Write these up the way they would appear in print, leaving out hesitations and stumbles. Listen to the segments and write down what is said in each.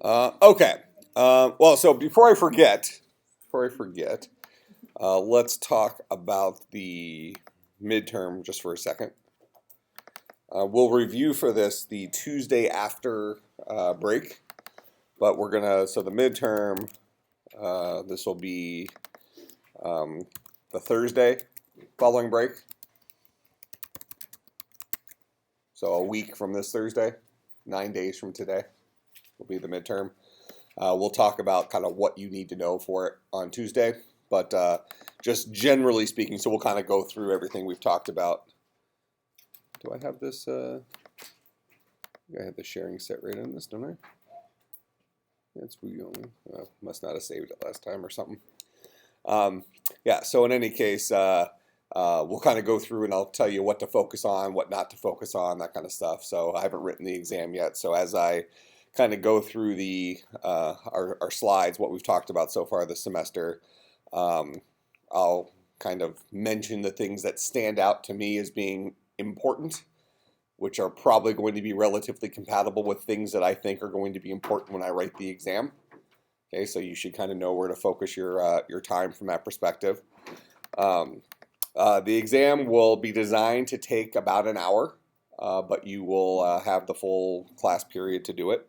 Okay. Well, so before I forget, let's talk about the midterm just for a second. We'll review for this the Tuesday after break, but so the midterm, this will be the Thursday following break. So a week from this Thursday, 9 days from today will be the midterm. We'll talk about kind of what you need to know for it on Tuesday, but just generally speaking, so we'll kind of go through everything we've talked about. Do I have this? I have the sharing set right on this, don't I? It's we only. Must not have saved it last time or something. Yeah, so in any case, we'll kind of go through and I'll tell you what to focus on, what not to focus on, that kind of stuff. So I haven't written the exam yet, so as I kind of go through our slides, what we've talked about so far this semester, I'll kind of mention the things that stand out to me as being important, which are probably going to be relatively compatible with things that I think are going to be important when I write the exam. Okay, so you should kind of know where to focus your time from that perspective. The exam will be designed to take about an hour, but you will have the full class period to do it.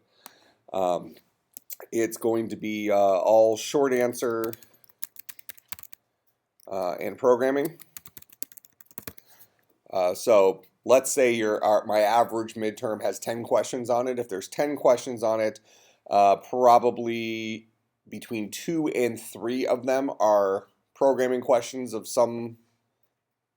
It's going to be all short answer and programming. So let's say my average midterm has 10 questions on it. If there's 10 questions on it, probably between 2 and 3 of them are programming questions of some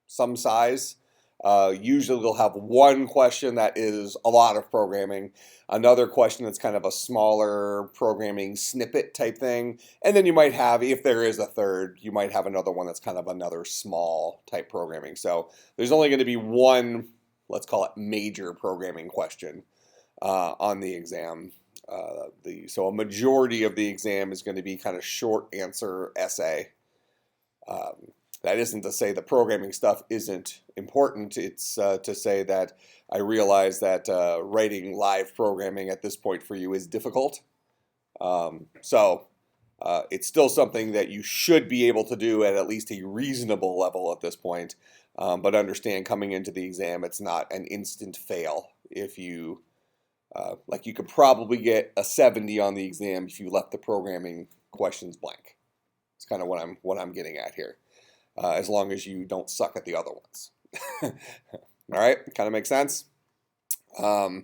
size. Usually they'll have one question that is a lot of programming, another question that's kind of a smaller programming snippet type thing, and then you might have, if there is a third, you might have another one that's kind of another small type programming. So there's only going to be one, let's call it major programming question on the exam. So a majority of the exam is going to be kind of short answer essay. That isn't to say the programming stuff isn't important. It's to say that I realize that writing live programming at this point for you is difficult. So it's still something that you should be able to do at least a reasonable level at this point. But understand, coming into the exam, it's not an instant fail. If you you could probably get a 70 on the exam if you left the programming questions blank. It's kind of what I'm getting at here. As long as you don't suck at the other ones. All right, kind of makes sense. So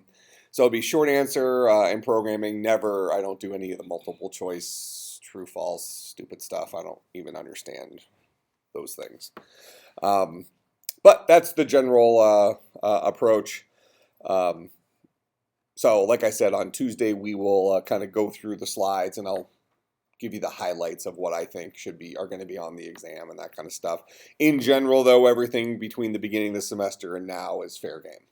it'll be short answer and programming. I don't do any of the multiple choice, true, false, stupid stuff. I don't even understand those things. But that's the general approach. So like I said, on Tuesday we will kind of go through the slides and I'll give you the highlights of what I think are going to be on the exam and that kind of stuff. In general, though, everything between the beginning of the semester and now is fair game.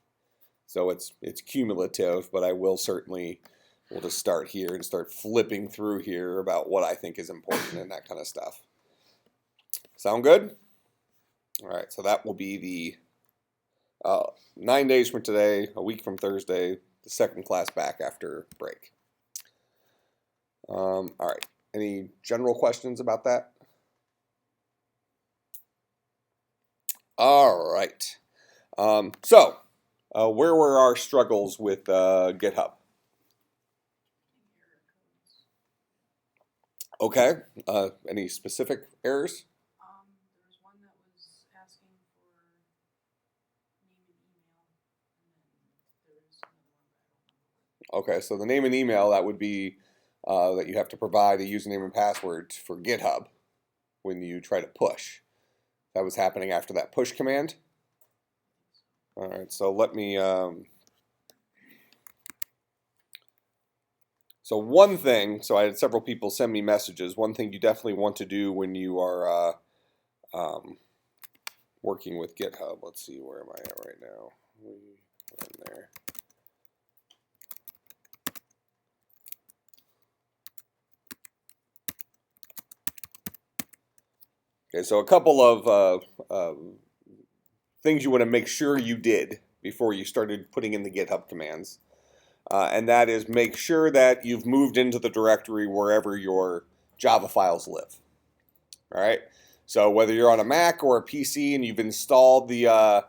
So it's cumulative, but we'll just start here and start flipping through here about what I think is important and that kind of stuff. Sound good? All right, so that will be the 9 days from today, a week from Thursday, the second class back after break. All right. Any general questions about that? All right. So where were our struggles with GitHub? Okay. Any specific errors? There was one that was asking for name and email, and then there was another one that I don't remember. Okay, so the name and email, that would be that you have to provide a username and password for GitHub when you try to push. That was happening after that push command. All right, so let me. So one thing, so I had several people send me messages. One thing you definitely want to do when you are working with GitHub. Let's see, where am I at right now? We're in there. Okay, so a couple of things you want to make sure you did before you started putting in the GitHub commands. and that is make sure that you've moved into the directory wherever your Java files live. All right. So whether you're on a Mac or a PC and you've installed the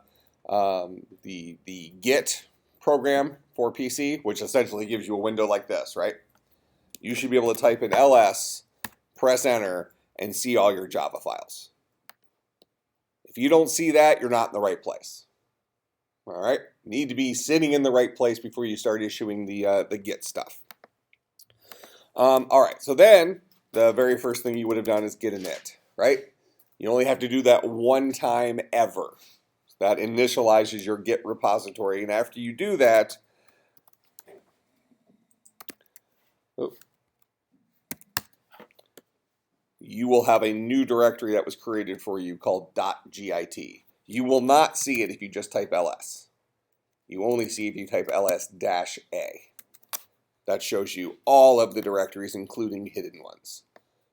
Git program for PC, which essentially gives you a window like this, right? You should be able to type in ls, press enter, and see all your Java files. If you don't see that, you're not in the right place. All right, you need to be sitting in the right place before you start issuing the Git stuff. All right, so then the very first thing you would have done is get init, right? You only have to do that one time ever. That initializes your Git repository, and after you do that, you will have a new directory that was created for you called .git. You will not see it if you just type ls. You only see if you type ls-a. That shows you all of the directories, including hidden ones.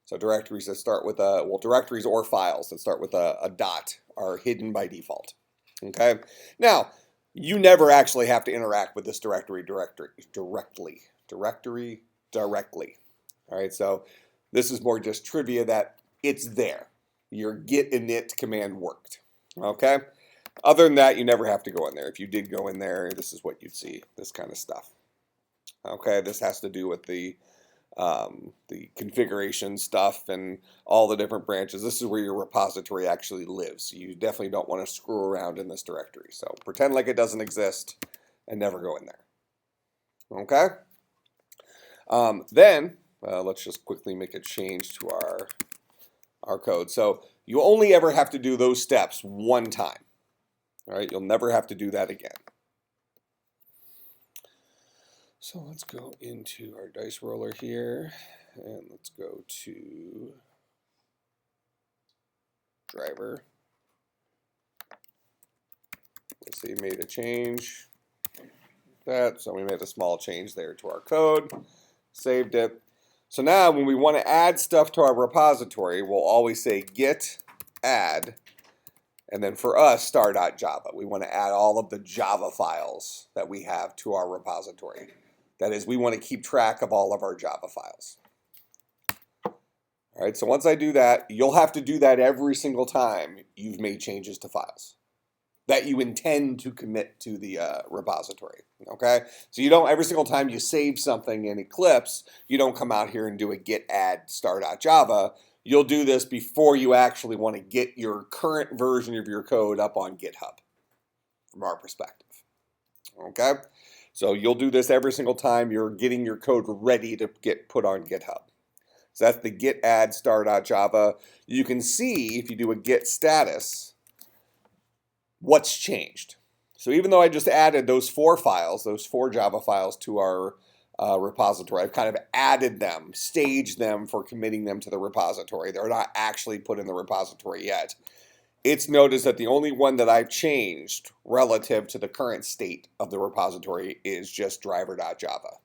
So directories that start with directories or files that start with a dot are hidden by default. Okay. Now, you never actually have to interact with this directory directly. All right. So this is more just trivia that it's there. Your git init command worked. Okay. Other than that, you never have to go in there. If you did go in there, this is what you'd see, this kind of stuff. Okay, this has to do with the configuration stuff and all the different branches. This is where your repository actually lives. You definitely don't want to screw around in this directory. So pretend like it doesn't exist and never go in there. Okay? Then let's just quickly make a change to our code. So you only ever have to do those steps one time. All right, you'll never have to do that again. So let's go into our dice roller here, and let's go to driver. Let's see, made a change. So we made a small change there to our code, saved it. So now when we want to add stuff to our repository, we'll always say git add. And then for us, star.java. We want to add all of the Java files that we have to our repository. That is, we want to keep track of all of our Java files. All right, so once I do that, you'll have to do that every single time you've made changes to files that you intend to commit to the repository. Okay, so you don't, every single time you save something in Eclipse, you don't come out here and do a git add star.java. You'll do this before you actually want to get your current version of your code up on GitHub, from our perspective. Okay? So you'll do this every single time you're getting your code ready to get put on GitHub. So that's the git add star.java. You can see, if you do a git status, what's changed. So even though I just added those 4 files, those 4 Java files to our repository, I've kind of added them, staged them for committing them to the repository. They're not actually put in the repository yet. It's noticed that the only one that I've changed relative to the current state of the repository is just driver.java.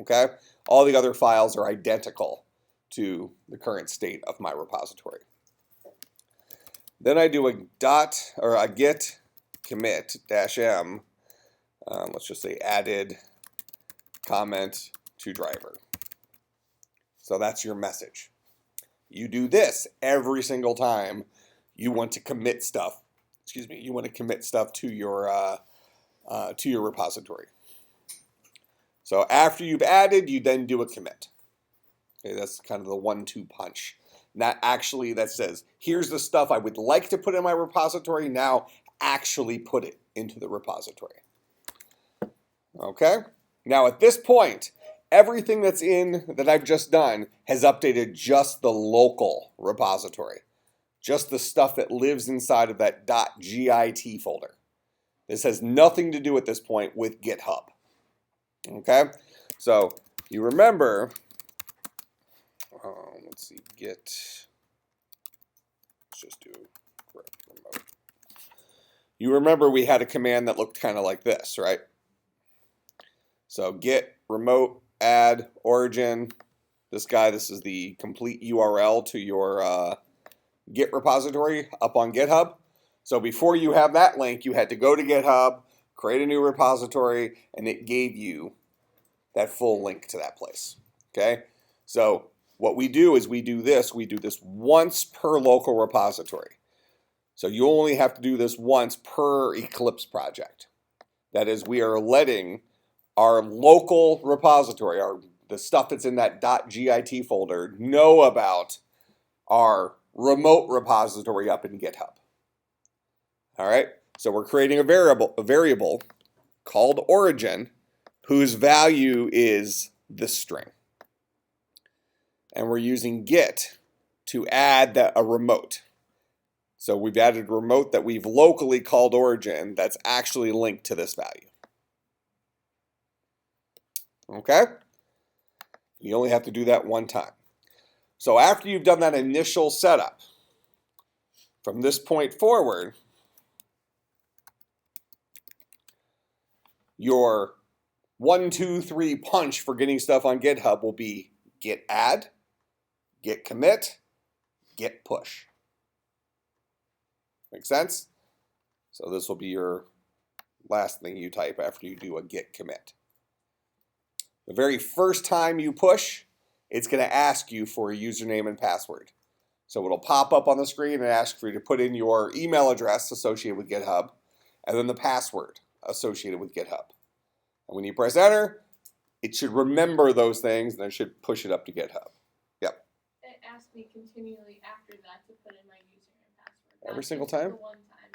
Okay? All the other files are identical to the current state of my repository. Then I do a git commit -m. Let's just say added comment to driver. So that's your message. You do this every single time you want to commit stuff. You want to commit stuff to your repository. So after you've added, you then do a commit. Okay, that's kind of the 1-2 punch. That says, here's the stuff I would like to put in my repository. Now actually put it into the repository. Okay? Now at this point, everything that I've just done has updated just the local repository. Just the stuff that lives inside of that .git folder. This has nothing to do at this point with GitHub. Okay? So you remember, let's see, let's just do remote. You remember we had a command that looked kind of like this, right? So git remote add origin. This is the complete URL to your Git repository up on GitHub. So before you have that link, you had to go to GitHub, create a new repository, and it gave you that full link to that place. Okay, so what we do is we do this once per local repository. So you only have to do this once per Eclipse project. That is, we are letting our local repository, the stuff that's in that .git folder, know about our remote repository up in GitHub. All right, so we're creating a variable called origin, whose value is this string. And we're using git to add a remote. So we've added a remote that we've locally called origin that's actually linked to this value. Okay? You only have to do that one time. So after you've done that initial setup, from this point forward, your 1, 2, 3 punch for getting stuff on GitHub will be git add, git commit, git push. Make sense? So this will be your last thing you type after you do a git commit. The very first time you push, it's going to ask you for a username and password. So it'll pop up on the screen and ask for you to put in your email address associated with GitHub and then the password associated with GitHub. And when you press enter, it should remember those things and then it should push it up to GitHub. Yep. It asks me continually after that to put in my username and password. Every single time? The one time,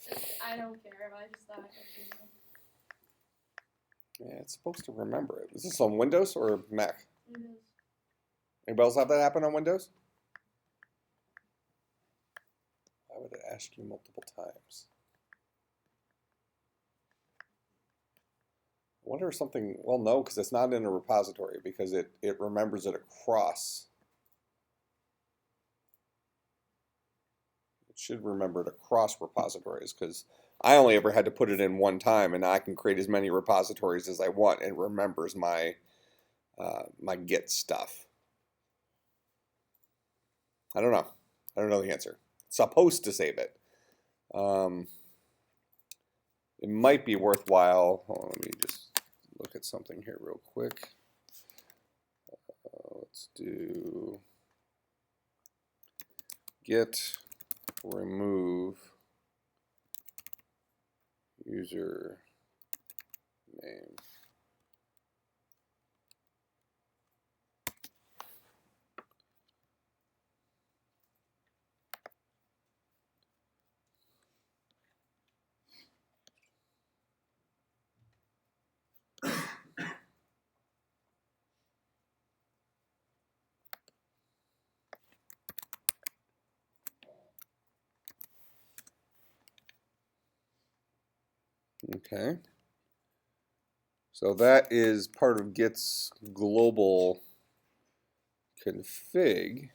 yeah. I don't care. I just thought I should know. Yeah, it's supposed to remember it. Is this on Windows or Mac? Windows. Anybody else have that happen on Windows? Why would it ask you multiple times? I wonder if something, well, no, because it's not in a repository because it remembers it across. It should remember it across repositories because I only ever had to put it in one time, and I can create as many repositories as I want, and it remembers my my Git stuff. I don't know. I don't know the answer. It's supposed to save it. It might be worthwhile. Hold on, let me just look at something here real quick. Let's do git remove user name. Okay. So that is part of Git's global config.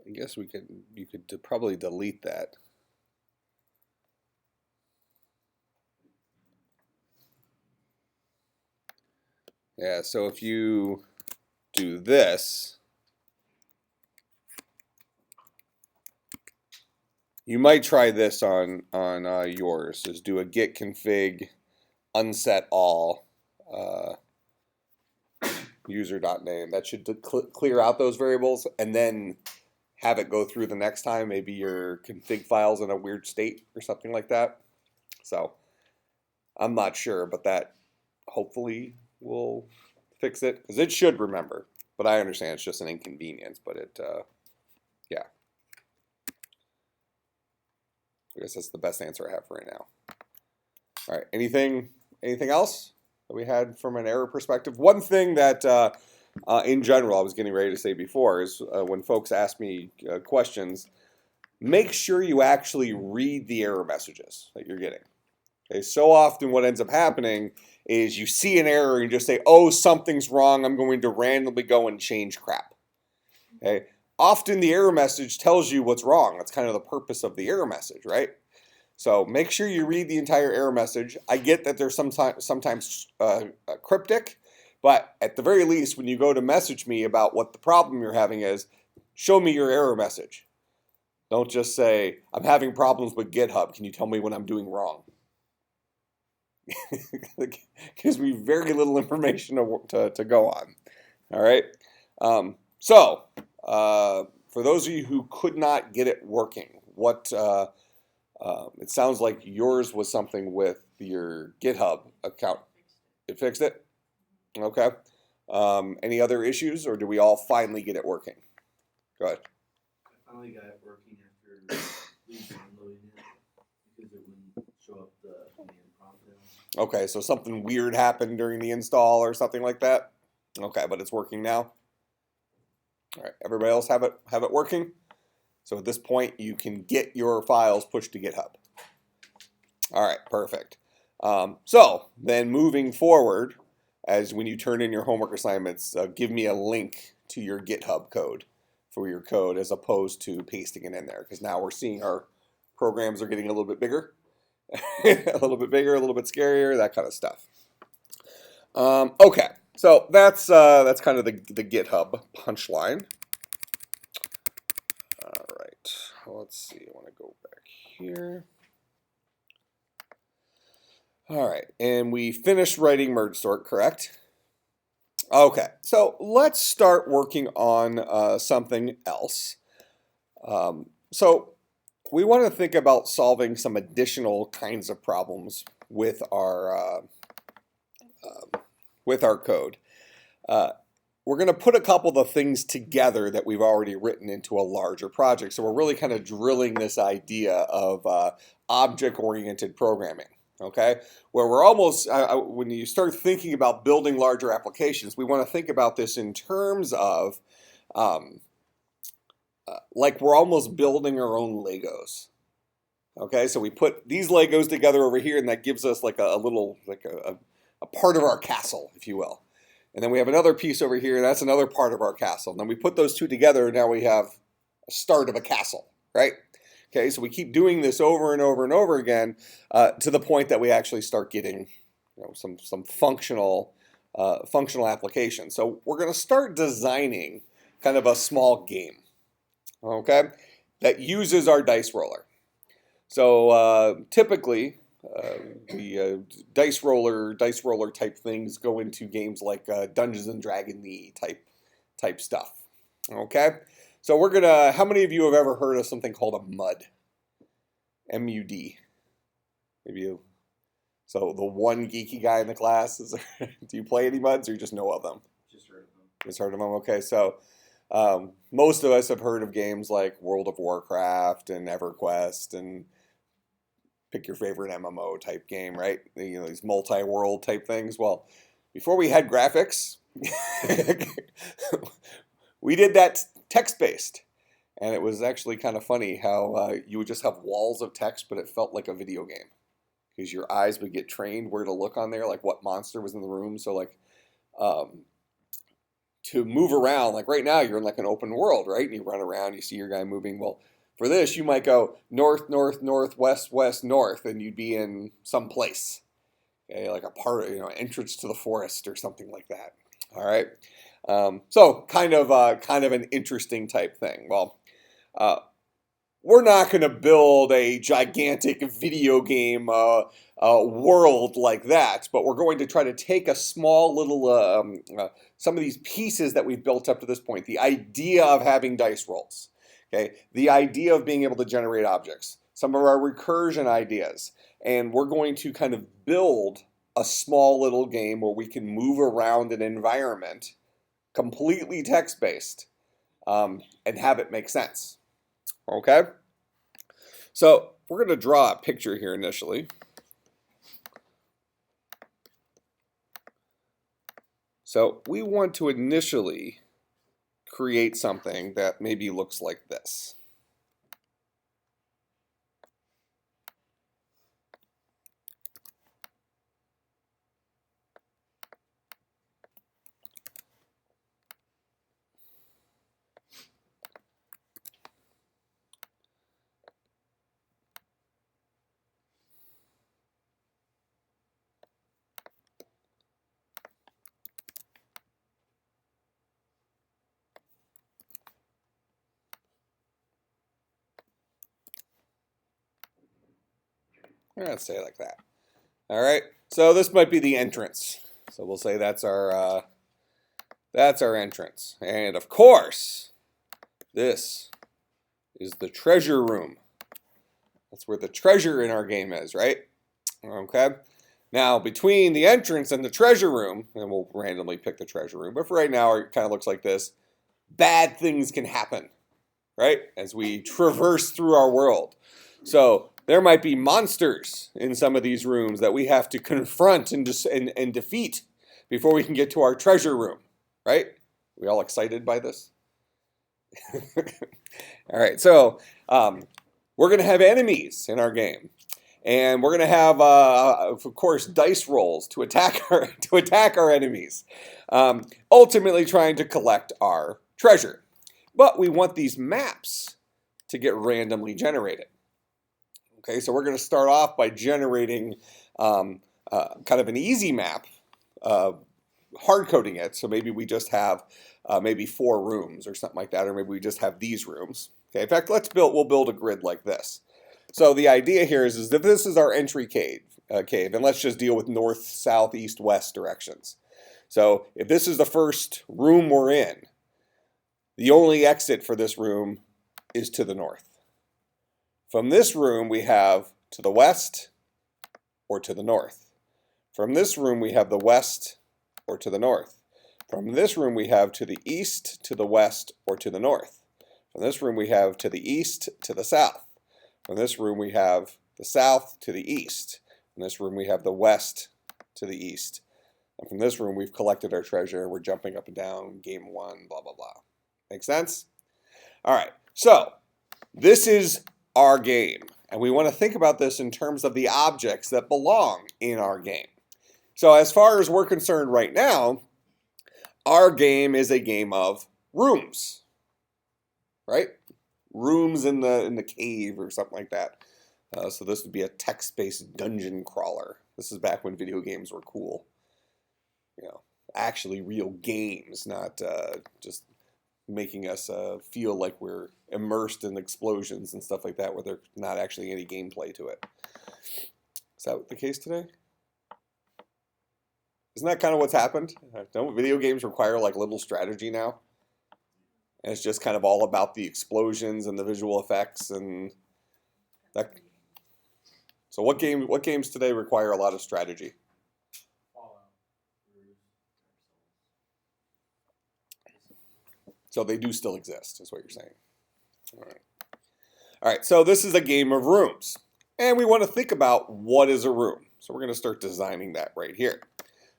I guess you could probably delete that. Yeah, so if you do this, you might try this on yours. Is do a git config unset all user.name. That should clear out those variables and then have it go through the next time. Maybe your config file's in a weird state or something like that. So I'm not sure, but that hopefully will fix it because it should remember. But I understand it's just an inconvenience. But yeah. I guess that's the best answer I have for right now. All right. Anything else that we had from an error perspective? One thing that in general I was getting ready to say before is when folks ask me questions, make sure you actually read the error messages that you're getting. Okay, so often what ends up happening is you see an error and you just say, oh, something's wrong, I'm going to randomly go and change crap. Okay? Often the error message tells you what's wrong. That's kind of the purpose of the error message, right? So make sure you read the entire error message. I get that they're sometimes cryptic, But at the very least, when you go to message me about what the problem you're having is, show me your error message. Don't just say, I'm having problems with GitHub. Can you tell me what I'm doing wrong? It gives me very little information to go on. All right. For those of you who could not get it working, it sounds like yours was something with your GitHub account. It fixed it? Okay. Any other issues, or do we all finally get it working? Go ahead. I finally got it working after downloading it because it wouldn't show up the command prompt now. Okay, so something weird happened during the install or something like that? Okay, but it's working now? All right, everybody else have it working? So at this point, you can get your files pushed to GitHub. All right, perfect. So then moving forward, as when you turn in your homework assignments, give me a link to your GitHub code for your code as opposed to pasting it in there, because now we're seeing our programs are getting a little bit bigger, a little bit scarier, that kind of stuff. Okay, so that's kind of the GitHub punchline. All right, let's see. I want to go back here. All right, and we finished writing merge sort, correct? Okay, so let's start working on something else. So we want to think about solving some additional kinds of problems with our code. We're going to put a couple of the things together that we've already written into a larger project. So we're really kind of drilling this idea of object-oriented programming. Okay, where we're almost, when you start thinking about building larger applications, we want to think about this in terms of like we're almost building our own Legos. Okay, so we put these Legos together over here, and that gives us like a little, like a part of our castle, if you will. And then we have another piece over here, and that's another part of our castle. And then we put those two together, and now we have a start of a castle, right? Okay, so we keep doing this over and over and over again to the point that we actually start getting, some functional application. So we're going to start designing kind of a small game, okay, that uses our dice roller. So typically, the dice roller type things go into games like Dungeons and Dragons-y type stuff. Okay. So we're gonna. How many of you have ever heard of something called a MUD? M-U-D. Maybe you. So the one geeky guy in the class is. Do you play any MUDs, or you just know of them? Just heard of them. Just heard of them. Okay, so most of us have heard of games like World of Warcraft and EverQuest and pick your favorite MMO type game, right? These multi-world type things. Well, before we had graphics, we did that text-based. And it was actually kind of funny how you would just have walls of text, but it felt like a video game. Because your eyes would get trained where to look on there, like what monster was in the room. So like to move around, like right now you're in like an open world, right? And you run around, you see your guy moving. Well, for this, you might go north, north, north, west, west, north, and you'd be in some place. Okay, like a part of, entrance to the forest or something like that. All right. So kind of an interesting type thing. Well, we're not going to build a gigantic video game world like that, but we're going to try to take a small little, some of these pieces that we've built up to this point, the idea of having dice rolls, okay, the idea of being able to generate objects, some of our recursion ideas, and we're going to kind of build a small little game where we can move around an environment completely text-based and have it make sense. Okay, so we're going to draw a picture here initially. So we want to initially create something that maybe looks like this. We're going to say it like that. All right. So this might be the entrance. So we'll say that's our entrance. And of course, this is the treasure room. That's where the treasure in our game is, right? Okay. Now, between the entrance and the treasure room, and we'll randomly pick the treasure room, but for right now, it kind of looks like this. Bad things can happen, right? As we traverse through our world. So there might be monsters in some of these rooms that we have to confront and defeat before we can get to our treasure room, right? We all excited by this? All right, so we're going to have enemies in our game. And we're going to have, of course, dice rolls to attack our enemies, ultimately trying to collect our treasure. But we want these maps to get randomly generated. Okay, so we're going to start off by generating kind of an easy map, hard coding it. So maybe we just have maybe 4 rooms or something like that, or maybe we just have these rooms. Okay, in fact, we'll build a grid like this. So the idea here is that this is our entry cave, and let's just deal with north, south, east, west directions. So if this is the first room we're in, the only exit for this room is to the north. From this room, we have to the west or to the north. From this room, we have the west or to the north. From this room, we have to the east, to the west, or to the north. From this room, we have to the east, to the south. From this room, we have the south to the east. In this room, we have the west to the east. And from this room, we've collected our treasure. We're jumping up and down, game 1, blah, blah, blah. Make sense? All right, so this is our game. And we want to think about this in terms of the objects that belong in our game. So as far as we're concerned right now, our game is a game of rooms, right? Rooms in the cave or something like that. So this would be a text-based dungeon crawler. This is back when video games were cool. You know, actually real games, not just making us feel like we're immersed in explosions and stuff like that, where there's not actually any gameplay to it. Is that the case today? Isn't that kind of what's happened? Don't video games require like little strategy now? And it's just kind of all about the explosions and the visual effects and that. So what games today require a lot of strategy? So they do still exist, is what you're saying. All right. All right, so this is a game of rooms. And we want to think about what is a room. So we're going to start designing that right here.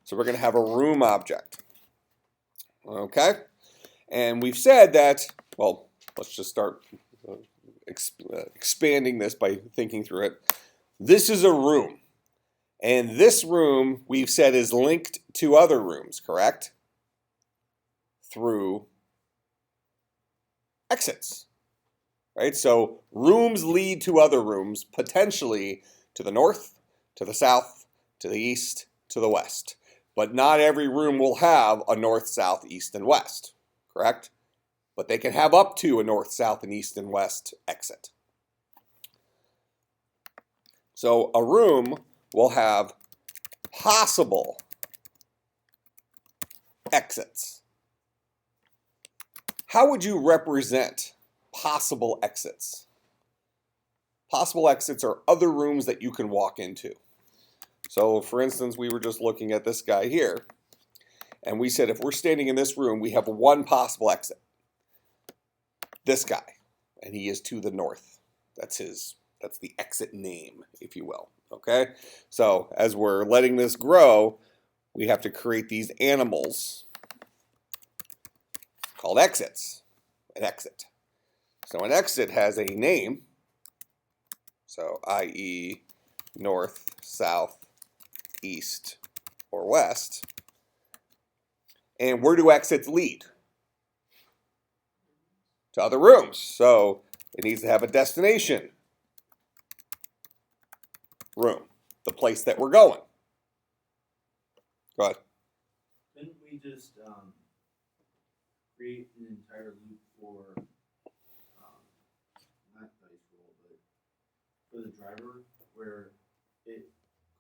So we're going to have a room object. Okay? And we've said that, well, let's just start expanding this by thinking through it. This is a room. And this room, we've said, is linked to other rooms, correct? Through exits. Right? So rooms lead to other rooms, potentially to the north, to the south, to the east, to the west. But not every room will have a north, south, east, and west. Correct? But they can have up to a north, south, and east, and west exit. So a room will have possible exits. How would you represent possible exits? Possible exits are other rooms that you can walk into. So for instance, we were just looking at this guy here. And we said if we're standing in this room, we have one possible exit. This guy. And he is to the north. That's the exit name, if you will. Okay? So as we're letting this grow, we have to create these animals called exits. An exit. So an exit has a name. So i.e. north, south, east, or west. And where do exits lead? To other rooms. So it needs to have a destination room, the place that we're going. Go ahead. Couldn't we just create an entire loop for, not dice roll, but for the driver, where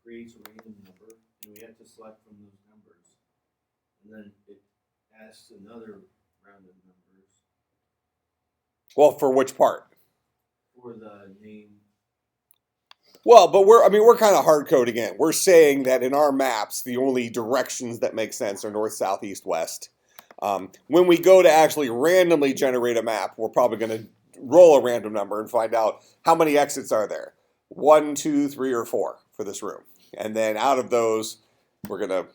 creates a random number, and we have to select from those numbers. And then it asks another round of numbers Well, for which part? for the name. Well, but we're kind of hard coding in. We're saying that in our maps, the only directions that make sense are north, south, east, west. When we go to actually randomly generate a map, we're probably going to roll a random number and find out how many exits are there. 1, 2, 3, or 4 for this room. And then out of those, we're going to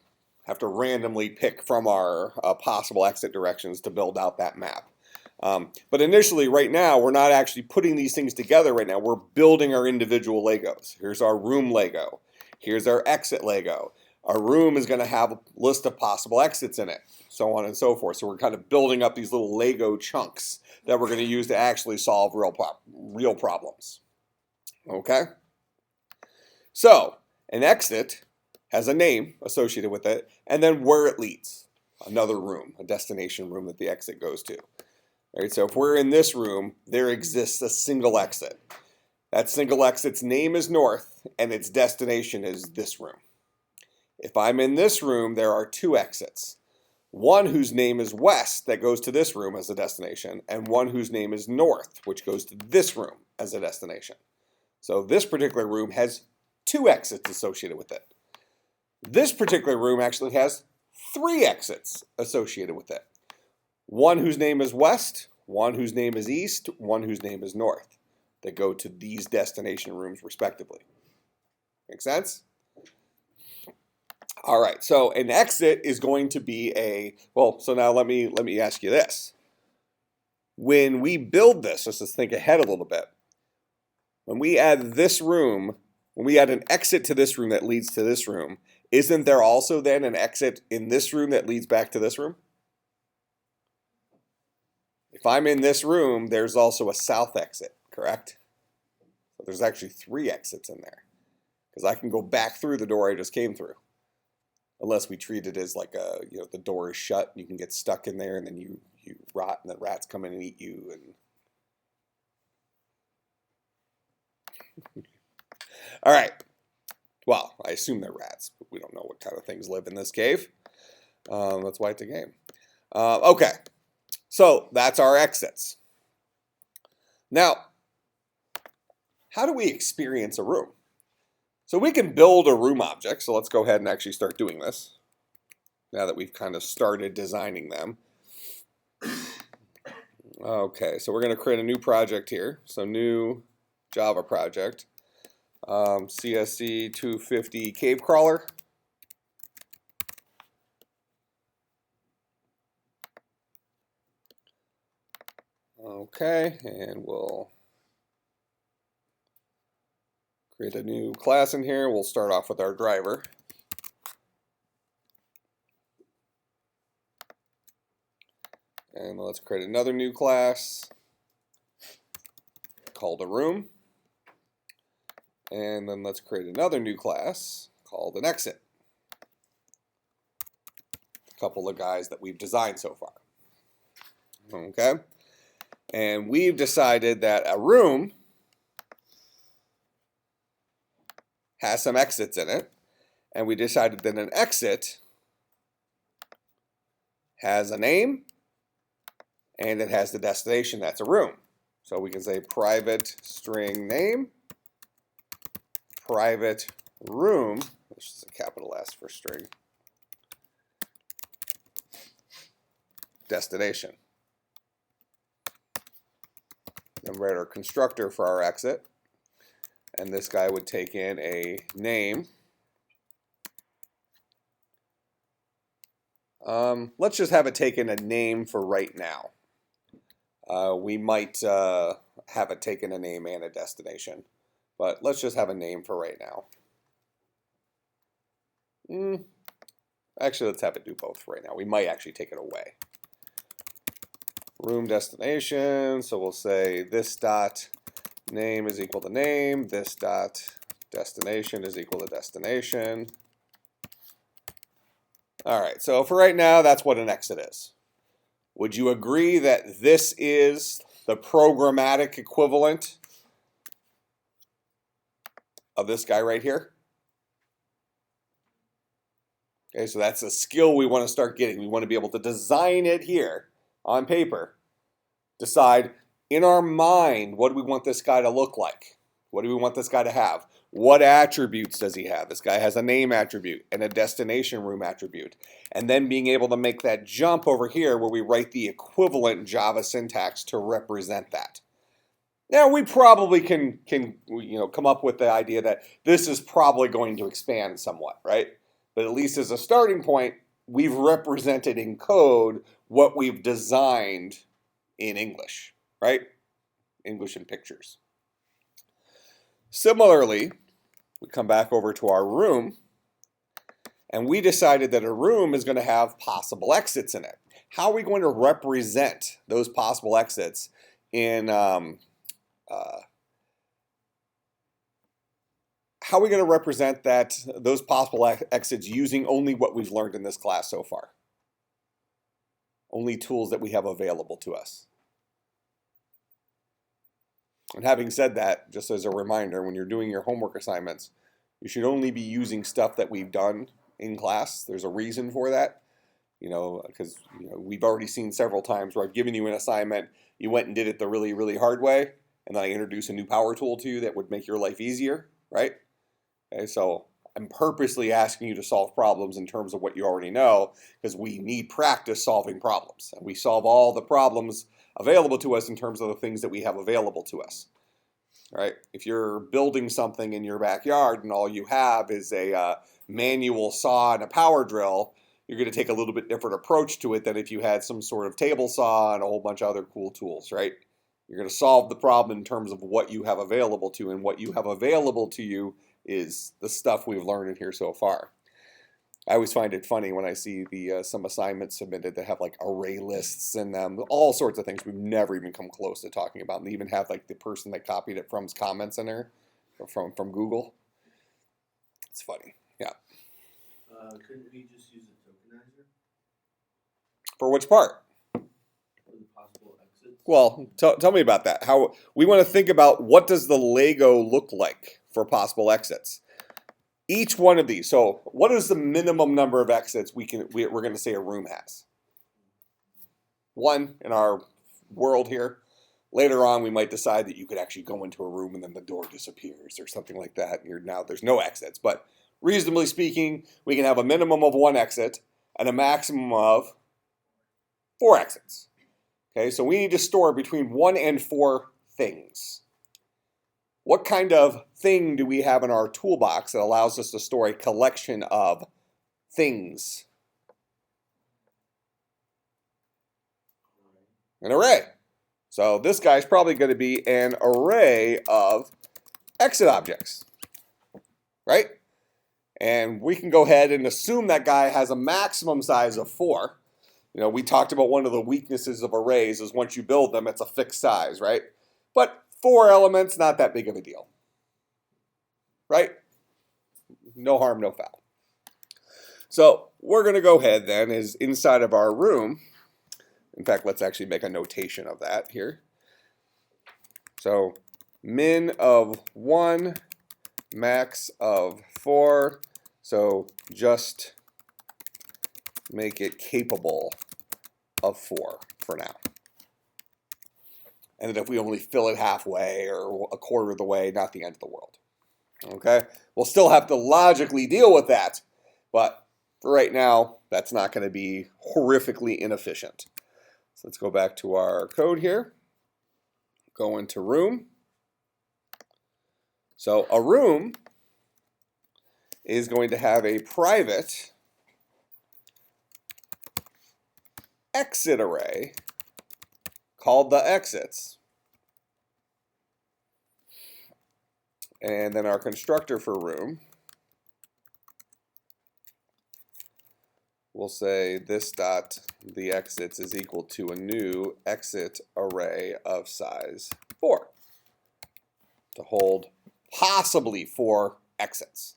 have to randomly pick from our possible exit directions to build out that map. But initially, right now, we're not actually putting these things together right now. We're building our individual Legos. Here's our room Lego. Here's our exit Lego. Our room is going to have a list of possible exits in it, so on and so forth. So we're kind of building up these little Lego chunks that we're going to use to actually solve real problems. Okay? So an exit has a name associated with it, and then where it leads. Another room, a destination room that the exit goes to. All right, so if we're in this room, there exists a single exit. That single exit's name is north, and its destination is this room. If I'm in this room, there are 2 exits. One whose name is west that goes to this room as a destination, and one whose name is north, which goes to this room as a destination. So this particular room has 2 exits associated with it. This particular room actually has 3 exits associated with it. One whose name is west, one whose name is east, one whose name is north, that go to these destination rooms respectively. Make sense? All right, so an exit is going to be so now let me ask you this. When we build this, let's just think ahead a little bit. When we add this room, when we add an exit to this room that leads to this room, isn't there also then an exit in this room that leads back to this room? If I'm in this room, there's also a south exit, correct? So there's actually 3 exits in there, because I can go back through the door I just came through. Unless we treat it as like the door is shut and you can get stuck in there and then you rot and the rats come in and eat you. And all right. Well, I assume they're rats, but we don't know what kind of things live in this cave. That's why it's a game. Okay. So that's our exits. Now, how do we experience a room? So we can build a room object. So let's go ahead and actually start doing this now that we've kind of started designing them. Okay, so we're going to create a new project here. So new Java project. CSC250 cave crawler. Okay, and we'll create a new class in here. We'll start off with our driver. And let's create another new class called a room. And then let's create another new class called an exit. A couple of guys that we've designed so far. Okay. And we've decided that a room has some exits in it. And we decided that an exit has a name and it has the destination. That's a room. So we can say private string name, private room, which is a capital S for string, destination. Then write our constructor for our exit. And this guy would take in a name. Let's just have it take in a name for right now. We might have it take in a name and a destination. But let's just have a name for right now. Actually, let's have it do both for right now. We might actually take it away. Room destination, so we'll say this dot name is equal to name, this dot destination is equal to destination. All right, so for right now, that's what an exit is. Would you agree that this is the programmatic equivalent of this guy right here? Okay, so that's a skill we want to start getting. We want to be able to design it here on paper. Decide in our mind, what do we want this guy to look like? What do we want this guy to have? What attributes does he have? This guy has a name attribute and a destination room attribute. And then being able to make that jump over here where we write the equivalent Java syntax to represent that. Now we probably can come up with the idea that this is probably going to expand somewhat, right? But at least as a starting point, we've represented in code what we've designed in English, right? English in pictures. Similarly, we come back over to our room, and we decided that a room is going to have possible exits in it. How are we going to represent those possible exits in how are we going to represent those possible exits using only what we've learned in this class so far? Only tools that we have available to us. And having said that, just as a reminder, when you're doing your homework assignments, you should only be using stuff that we've done in class. There's a reason for that, because we've already seen several times where I've given you an assignment, you went and did it the really, really hard way, and then I introduce a new power tool to you that would make your life easier, right? Okay, so I'm purposely asking you to solve problems in terms of what you already know, because we need practice solving problems. And we solve all the problems available to us in terms of the things that we have available to us. Right? If you're building something in your backyard and all you have is a manual saw and a power drill, you're going to take a little bit different approach to it than if you had some sort of table saw and a whole bunch of other cool tools, right? You're going to solve the problem in terms of what you have available to you, and what you have available to you is the stuff we've learned in here so far. I always find it funny when I see some assignments submitted that have like array lists in them, all sorts of things we've never even come close to talking about, and they even have like the person that copied it from's comments in there from Google. It's funny, yeah. Couldn't we just use a tokenizer For which part? for the possible exits? Well, tell me about that. How we want to think about what does the Lego look like for possible exits. Each one of these. So, what is the minimum number of exits we're going to say a room has? One in our world here. Later on, we might decide that you could actually go into a room and then the door disappears or something like that. And now there's no exits. But reasonably speaking, we can have a minimum of 1 exit and a maximum of 4 exits. Okay, so we need to store between 1 and 4 things. What kind of thing do we have in our toolbox that allows us to store a collection of things? An array. So this guy's probably going to be an array of exit objects, right? And we can go ahead and assume that guy has a maximum size of 4. We talked about one of the weaknesses of arrays is once you build them, it's a fixed size, right? But 4 elements, not that big of a deal, right? No harm, no foul. So we're going to go ahead then is inside of our room. In fact, let's actually make a notation of that here. So min of 1, max of 4. So just make it capable of 4 for now. And then if we only fill it halfway or a quarter of the way, not the end of the world. Okay? We'll still have to logically deal with that, but for right now, that's not going to be horrifically inefficient. So let's go back to our code here. Go into room. So a room is going to have a private exit array called the exits. And then our constructor for room will say this dot the exits is equal to a new exit array of size 4 to hold possibly 4 exits.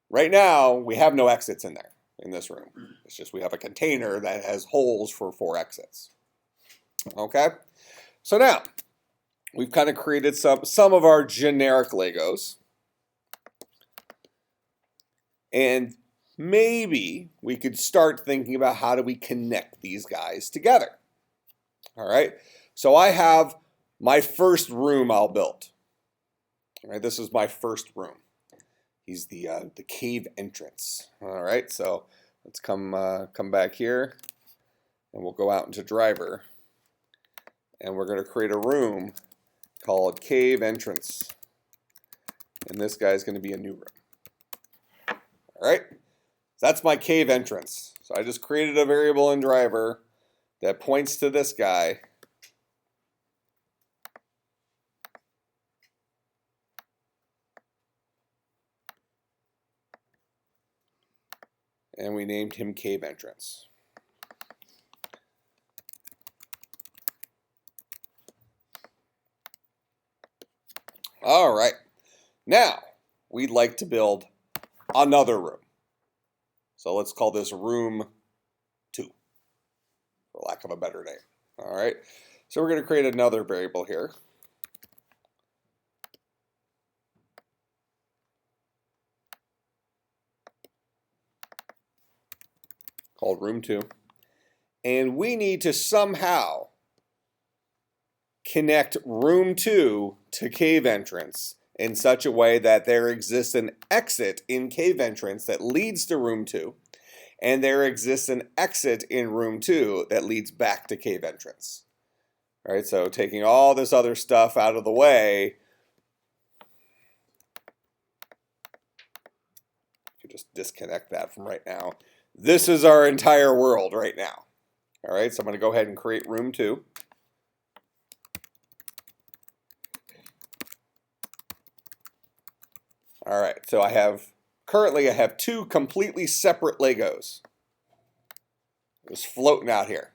Right now, we have no exits in there in this room. It's just we have a container that has holes for 4 exits. Okay? So now, we've kind of created some of our generic Legos. And maybe we could start thinking about how do we connect these guys together. All right, so I have my first room I'll build. All right, this is my first room. He's the cave entrance. All right, so let's come back here, and we'll go out into driver, and we're going to create a room called cave entrance, and this guy's going to be a new room. All right, that's my cave entrance. So I just created a variable in driver that points to this guy. And we named him cave entrance. All right, now we'd like to build another room. So let's call this room 2, for lack of a better name. All right, so we're going to create another variable here. Called room 2. And we need to somehow connect room 2 to cave entrance in such a way that there exists an exit in cave entrance that leads to room 2, and there exists an exit in room 2 that leads back to cave entrance. All right, so taking all this other stuff out of the way, you just disconnect that from right now. This is our entire world right now. All right, so I'm going to go ahead and create room 2. All right, so currently I have 2 completely separate Legos just floating out here.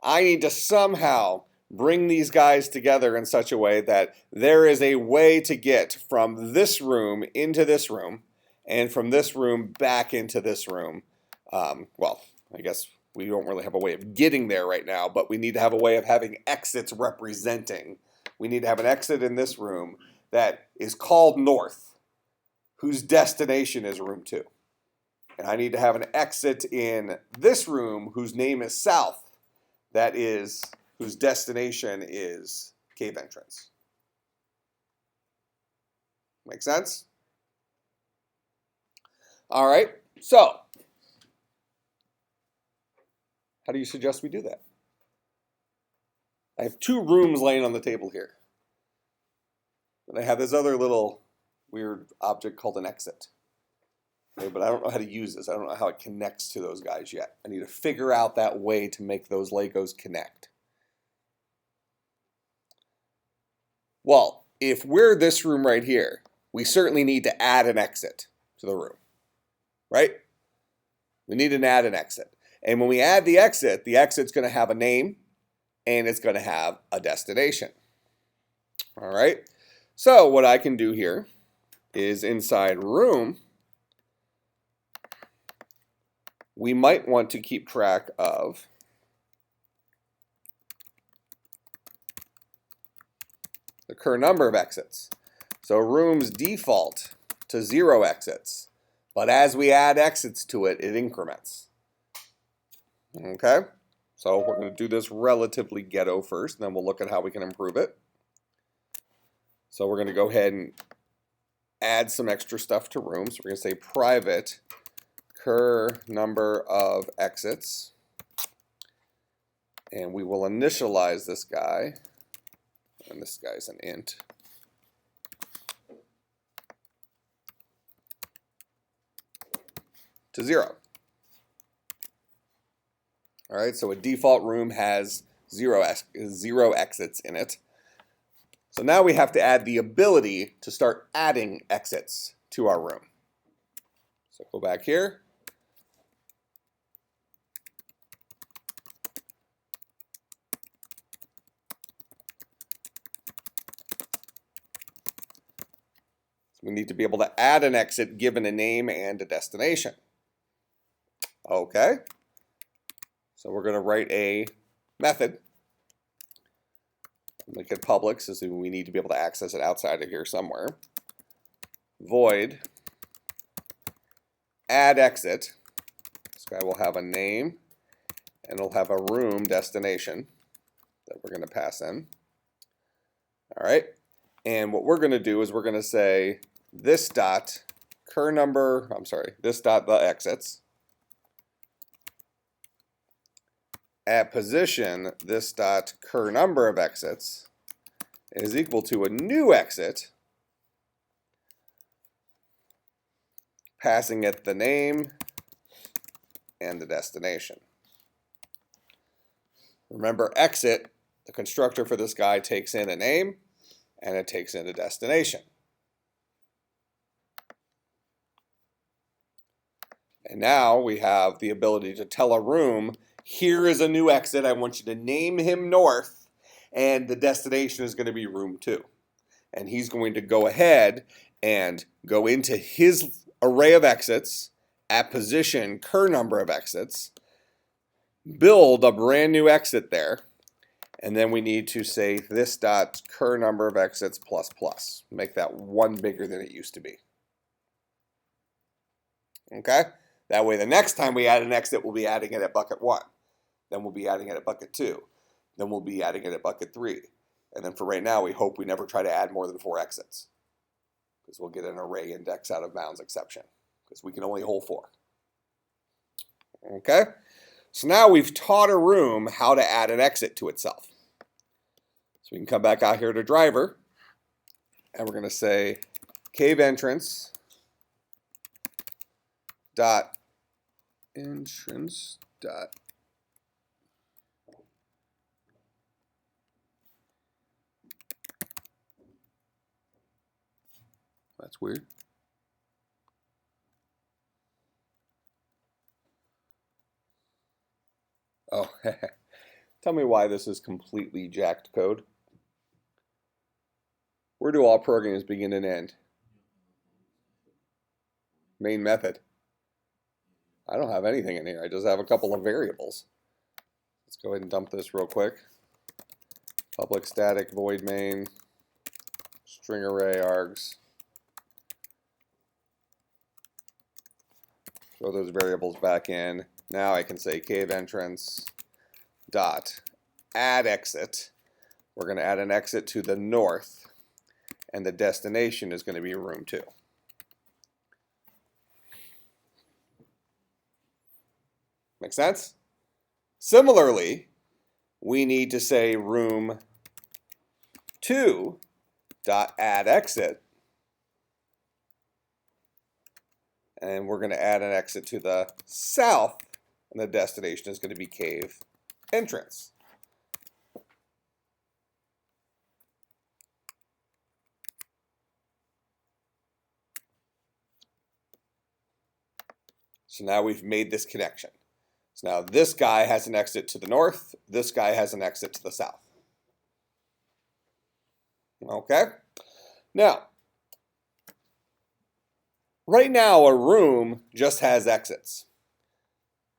I need to somehow bring these guys together in such a way that there is a way to get from this room into this room, and from this room back into this room. Well, I guess we don't really have a way of getting there right now, but we need to have a way of having exits representing. We need to have an exit in this room that is called north, whose destination is room 2. And I need to have an exit in this room whose name is south, whose destination is cave entrance. Make sense? All right, so how do you suggest we do that? I have 2 rooms laying on the table here. And I have this other little weird object called an exit. Okay, but I don't know how to use this. I don't know how it connects to those guys yet. I need to figure out that way to make those Legos connect. Well, if we're this room right here, we certainly need to add an exit to the room, right? We need to add an exit. And when we add the exit's going to have a name and it's going to have a destination. All right? So what I can do here is inside room, we might want to keep track of the current number of exits. So room's default to 0 exits, but as we add exits to it, it increments. Okay, so we're going to do this relatively ghetto first, and then we'll look at how we can improve it. So we're going to go ahead and add some extra stuff to room. So we're going to say private cur number of exits, and we will initialize this guy, and this guy's an int. To 0. All right, so a default room has 0 exits in it. So now we have to add the ability to start adding exits to our room. So go back here. So we need to be able to add an exit given a name and a destination. Okay. So we're going to write a method. Make it public, so we need to be able to access it outside of here somewhere. Void add exit. This guy will have a name and it'll have a room destination that we're going to pass in. All right. And what we're going to do is we're going to say this dot cur number, this dot the exits. At position, this dot cur number of exits is equal to a new exit, passing it the name and the destination. Remember, exit, the constructor for this guy takes in a name and it takes in a destination. And now we have the ability to tell a room, here is a new exit. I want you to name him North, and the destination is going to be room 2. And he's going to go ahead and go into his array of exits at position cur number of exits, build a brand new exit there, and then we need to say this dot cur number of exits plus plus. Make that 1 bigger than it used to be. Okay? That way the next time we add an exit, we'll be adding it at bucket 1. Then we'll be adding it at bucket 2. Then we'll be adding it at bucket 3. And then for right now, we hope we never try to add more than 4 exits, because we'll get an array index out of bounds exception, because we can only hold 4. Okay? So now we've taught a room how to add an exit to itself. So we can come back out here to driver, and we're going to say cave entrance dot entrance dot that's weird. Oh, tell me why this is completely jacked code. Where do all programs begin and end? Main method. I don't have anything in here. I just have a couple of variables. Let's go ahead and dump this real quick. Public static void main, string array args. Throw those variables back in. Now I can say cave entrance dot add exit. We're going to add an exit to the north, and the destination is going to be room 2. Make sense? Similarly, we need to say room 2 dot add exit, and we're going to add an exit to the south, and the destination is going to be cave entrance. So now we've made this connection. So now this guy has an exit to the north, this guy has an exit to the south. Okay? Now, right now a room just has exits.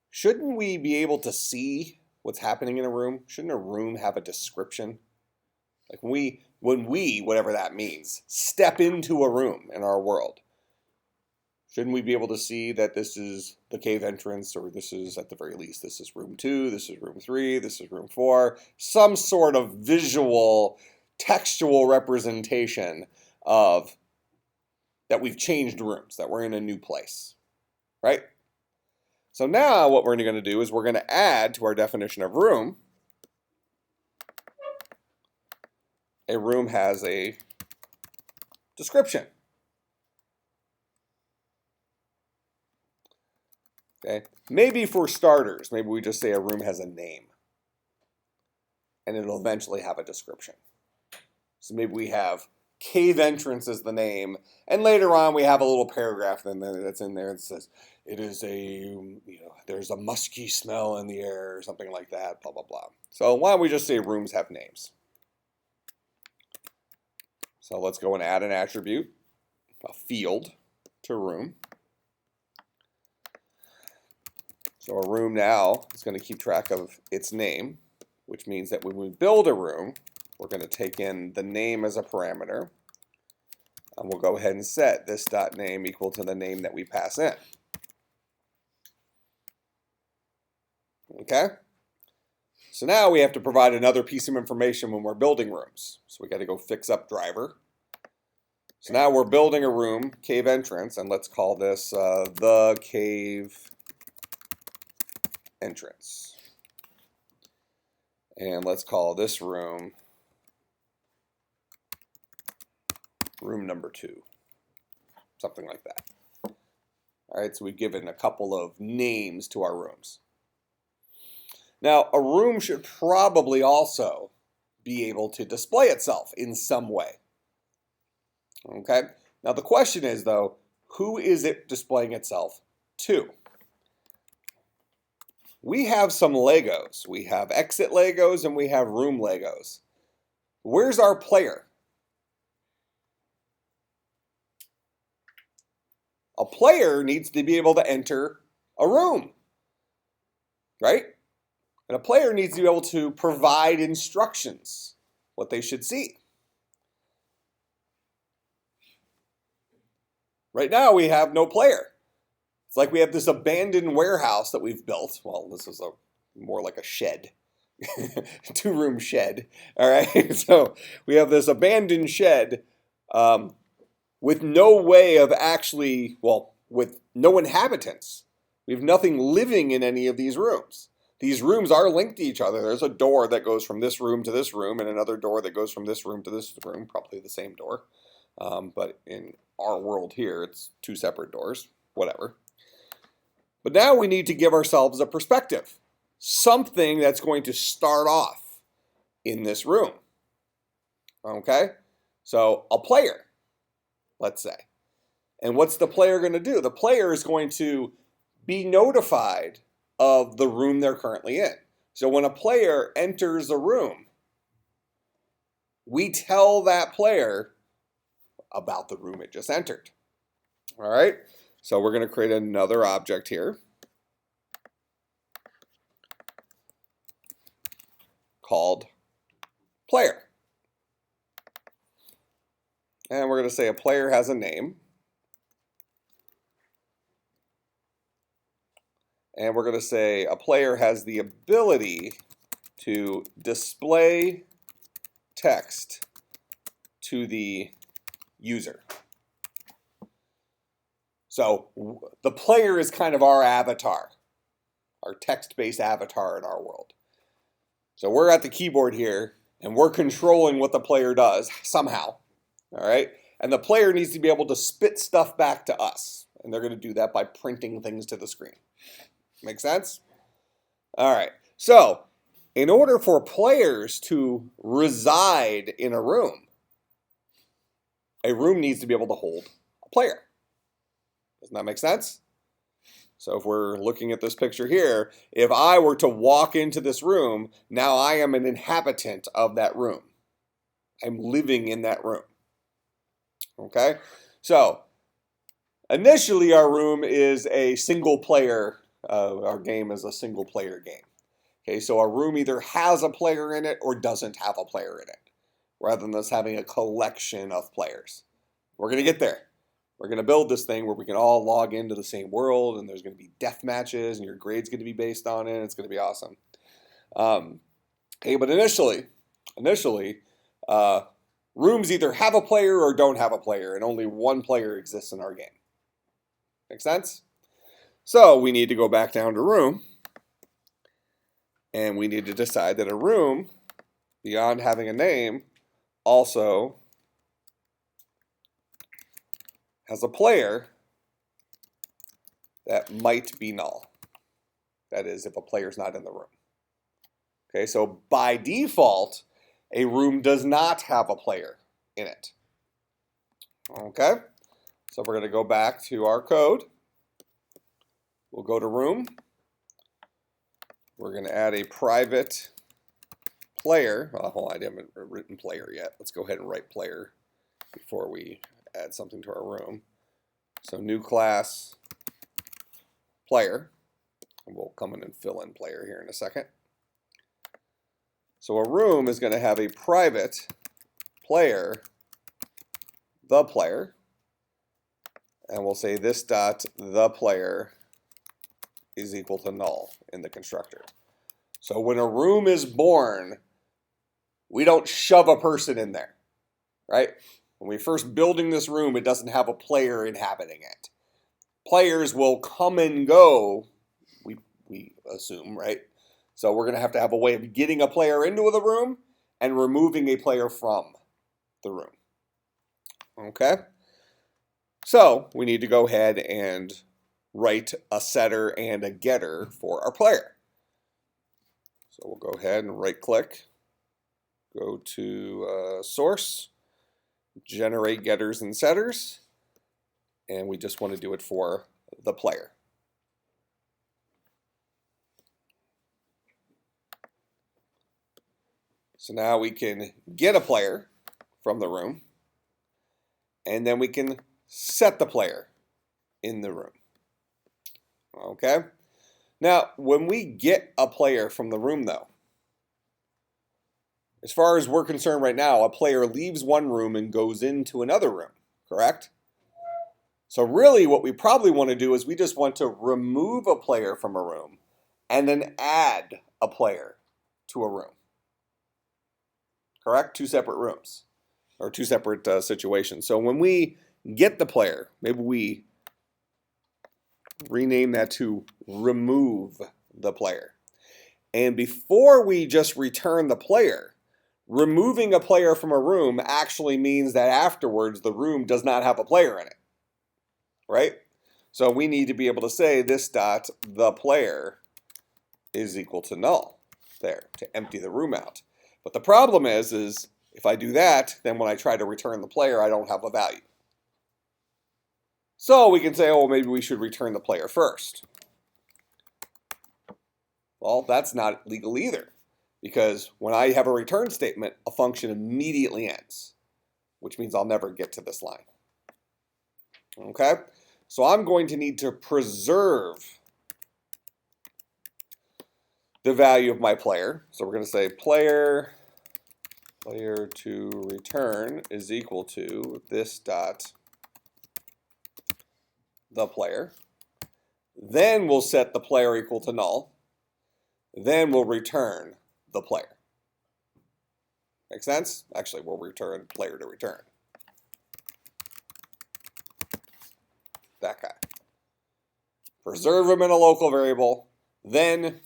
Shouldn't we be able to see what's happening in a room? Shouldn't a room have a description? Like when we, whatever that means, step into a room in our world, shouldn't we be able to see that this is the cave entrance, or this is, at the very least, this is room 2, this is room 3, this is room 4, some sort of visual, textual representation of that we've changed rooms, that we're in a new place, right? So now what we're going to do is we're going to add to our definition of room. A room has a description. Okay. Maybe for starters, maybe we just say a room has a name, and it'll eventually have a description. So maybe we have cave entrance as the name, and later on we have a little paragraph that's in there that says it is there's a musky smell in the air or something like that, blah, blah, blah. So why don't we just say rooms have names? So let's go and add an attribute, a field to room. So a room now is going to keep track of its name, which means that when we build a room, we're going to take in the name as a parameter, and we'll go ahead and set this dot name equal to the name that we pass in. Okay? So now we have to provide another piece of information when we're building rooms. So we got to go fix up driver. So now we're building a room, cave entrance, and let's call this the cave entrance. And let's call this room room number 2. Something like that. All right, so we've given a couple of names to our rooms. Now, a room should probably also be able to display itself in some way. Okay? Now, the question is, though, who is it displaying itself to? We have some Legos. We have exit Legos and we have room Legos. Where's our player? A player needs to be able to enter a room, right? And a player needs to be able to provide instructions, what they should see. Right now, we have no player. It's like we have this abandoned warehouse that we've built. Well, this is more like a shed, 2-room shed. All right, so we have this abandoned shed with no way of actually, well, with no inhabitants. We have nothing living in any of these rooms. These rooms are linked to each other. There's a door that goes from this room to this room and another door that goes from this room to this room, probably the same door. But in our world here, it's 2 separate doors, whatever. But now we need to give ourselves a perspective, something that's going to start off in this room. Okay? So a player, let's say. And what's the player going to do? The player is going to be notified of the room they're currently in. So when a player enters a room, we tell that player about the room it just entered. All right, so we're going to create another object here called player. And we're going to say a player has a name. And we're going to say a player has the ability to display text to the user. So the player is kind of our avatar, our text-based avatar in our world. So we're at the keyboard here, and we're controlling what the player does somehow. All right? And the player needs to be able to spit stuff back to us. And they're going to do that by printing things to the screen. Make sense? All right. So, in order for players to reside in a room needs to be able to hold a player. Doesn't that make sense? So if we're looking at this picture here, if I were to walk into this room, now I am an inhabitant of that room. I'm living in that room. Okay? So, initially our room is a single player. Our game is a single player game. Okay, so a room either has a player in it or doesn't have a player in it, rather than us having a collection of players. We're going to get there. We're going to build this thing where we can all log into the same world, and there's going to be death matches, and your grade's going to be based on it. It's going to be awesome. Okay, but initially, rooms either have a player or don't have a player, and only one player exists in our game. Make sense? So we need to go back down to room, and we need to decide that a room, beyond having a name, also has a player that might be null. That is, if a player's not in the room. Okay, so by default, a room does not have a player in it. Okay, so we're going to go back to our code. We'll go to room. We're going to add a private player. Hold on, I haven't written player yet. Let's go ahead and write player before we add something to our room. So new class player. And we'll come in and fill in player here in a second. So a room is going to have a private player, the player, and we'll say this dot the player is equal to null in the constructor. So when a room is born, we don't shove a person in there, right? When we're first building this room, it doesn't have a player inhabiting it. Players will come and go, we assume, right? So we're going to have a way of getting a player into the room and removing a player from the room. Okay? So we need to go ahead and write a setter and a getter for our player. So we'll go ahead and right click, go to source, generate getters and setters, and we just want to do it for the player. So now we can get a player from the room, and then we can set the player in the room. Okay? Now, when we get a player from the room, though, as far as we're concerned right now, a player leaves one room and goes into another room, correct? So really what we probably want to do is we just want to remove a player from a room and then add a player to a room. Correct? Two separate rooms or two separate situations. So when we get the player, maybe we rename that to remove the player. And before we just return the player, removing a player from a room actually means that afterwards the room does not have a player in it, right? So we need to be able to say this dot the player is equal to null there to empty the room out. But the problem is if I do that, then when I try to return the player, I don't have a value. So we can say, oh, maybe we should return the player first. Well, that's not legal either, because when I have a return statement, a function immediately ends, which means I'll never get to this line. Okay? So I'm going to need to preserve the value of my player. So we're going to say player to return is equal to this dot the player. Then we'll set the player equal to null. Then we'll return the player. Make sense? Actually, we'll return player to return. That guy. Preserve him in a local variable, then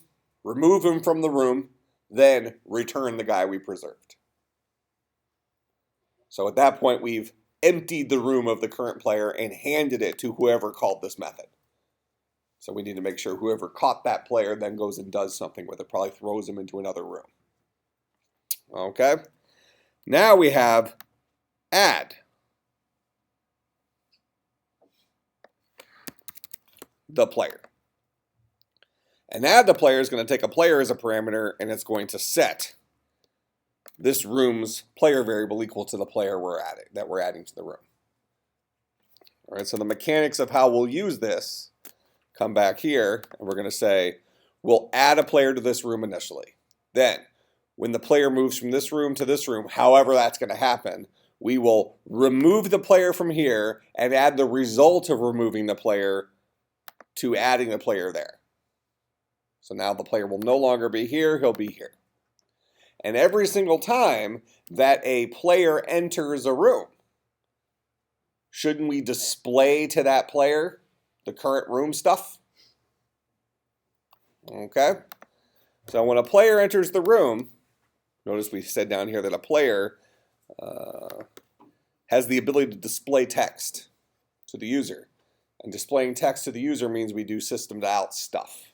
remove him from the room, then return the guy we preserved. So at that point, we've emptied the room of the current player and handed it to whoever called this method. So we need to make sure whoever caught that player then goes and does something with it, probably throws him into another room. Okay? Now we have add the player. And add the player is going to take a player as a parameter, and it's going to set this room's player variable equal to the player that we're adding to the room. All right, so the mechanics of how we'll use this come back here, and we're going to say we'll add a player to this room initially. Then, when the player moves from this room to this room, however that's going to happen, we will remove the player from here and add the result of removing the player to adding the player there. So now the player will no longer be here, he'll be here. And every single time that a player enters a room, shouldn't we display to that player the current room stuff? Okay? So when a player enters the room, notice we said down here that a player has the ability to display text to the user. And displaying text to the user means we do system.out stuff.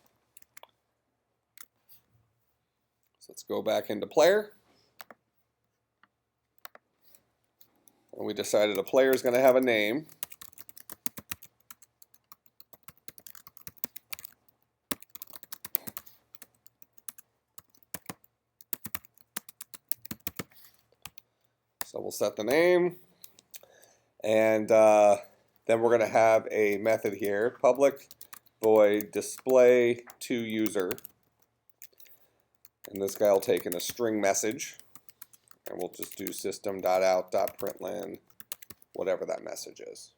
Let's go back into player. And we decided a player is going to have a name. So we'll set the name. And then we're going to have a method here, public void display to user. And this guy will take in a string message, and we'll just do system.out.println, whatever that message is.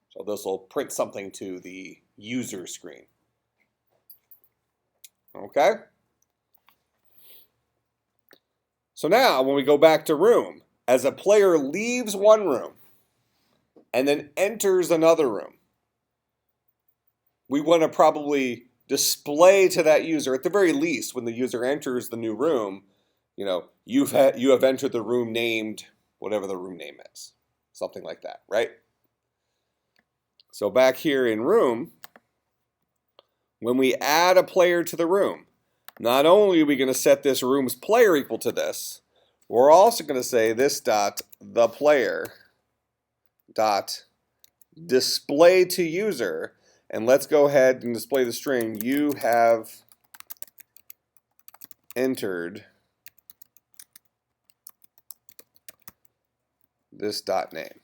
So this will print something to the user screen. Okay? So now, when we go back to room, as a player leaves one room and then enters another room, we want to probably display to that user, at the very least, when the user enters the new room, you have entered the room named whatever the room name is. Something like that, right? So back here in room, when we add a player to the room, not only are we going to set this room's player equal to this, we're also going to say this dot the player dot display to user, and let's go ahead and display the string, you have entered this dot name,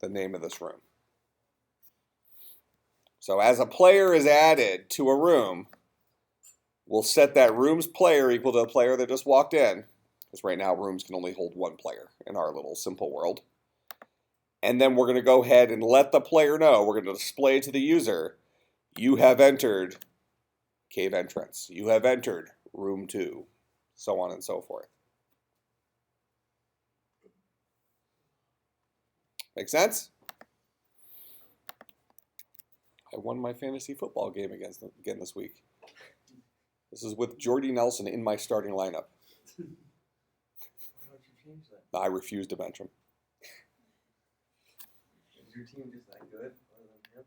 the name of this room. So as a player is added to a room, we'll set that room's player equal to the player that just walked in, because right now rooms can only hold one player in our little simple world. And then we're going to go ahead and let the player know, we're going to display to the user, you have entered cave entrance, you have entered room 2, so on and so forth. Make sense? I won my fantasy football game again this week. This is with Jordy Nelson in my starting lineup. Why don't you change that? I refuse to bench him. Is your team just that good?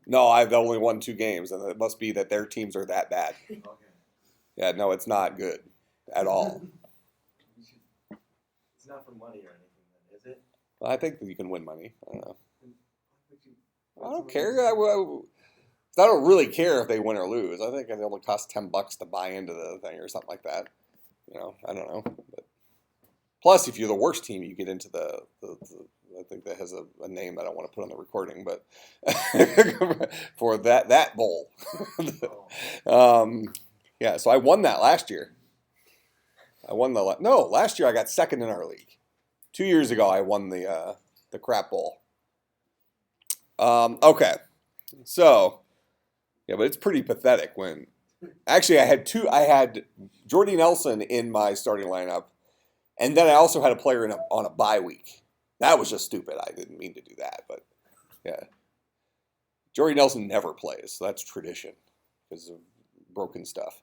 No, I've only won 2 games, and it must be that their teams are that bad. Okay. Yeah, no, it's not good at all. It's not for money or anything, then, is it? I think that you can win money. I don't know. I What's don't the care. reason? I don't really care if they win or lose. I think it only costs $10 to buy into the thing or something like that. I don't know. But plus, if you're the worst team, you get into the I think that has a name that I don't want to put on the recording, but for that bowl. Yeah, so I won that last year. Last year I got second in our league. 2 years ago I won the crap bowl. Okay, so yeah, but it's pretty pathetic when actually I had Jordy Nelson in my starting lineup, and then I also had a player on a bye week. That was just stupid. I didn't mean to do that, but yeah. Jordy Nelson never plays. So that's tradition because of broken stuff.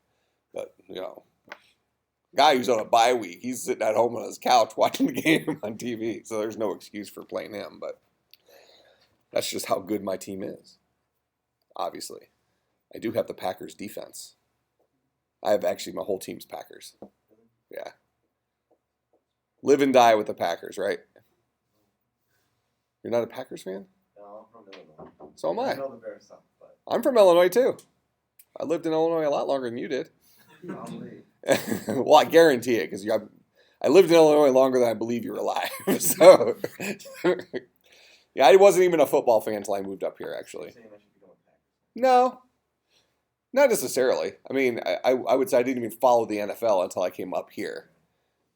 But, guy who's on a bye week, he's sitting at home on his couch watching the game on TV. So there's no excuse for playing him. But that's just how good my team is, obviously. I do have the Packers defense. I have actually my whole team's Packers. Yeah. Live and die with the Packers, right? You're not a Packers fan? No, I'm from Illinois. So am I. I know the Bears stuff, but I'm from Illinois too. I lived in Illinois a lot longer than you did. probably. Well, I guarantee it because I lived in Illinois longer than I believe you're alive. So, yeah, I wasn't even a football fan until I moved up here, actually. Saying I should become a Packers. No, not necessarily. I mean, I would say I didn't even follow the NFL until I came up here.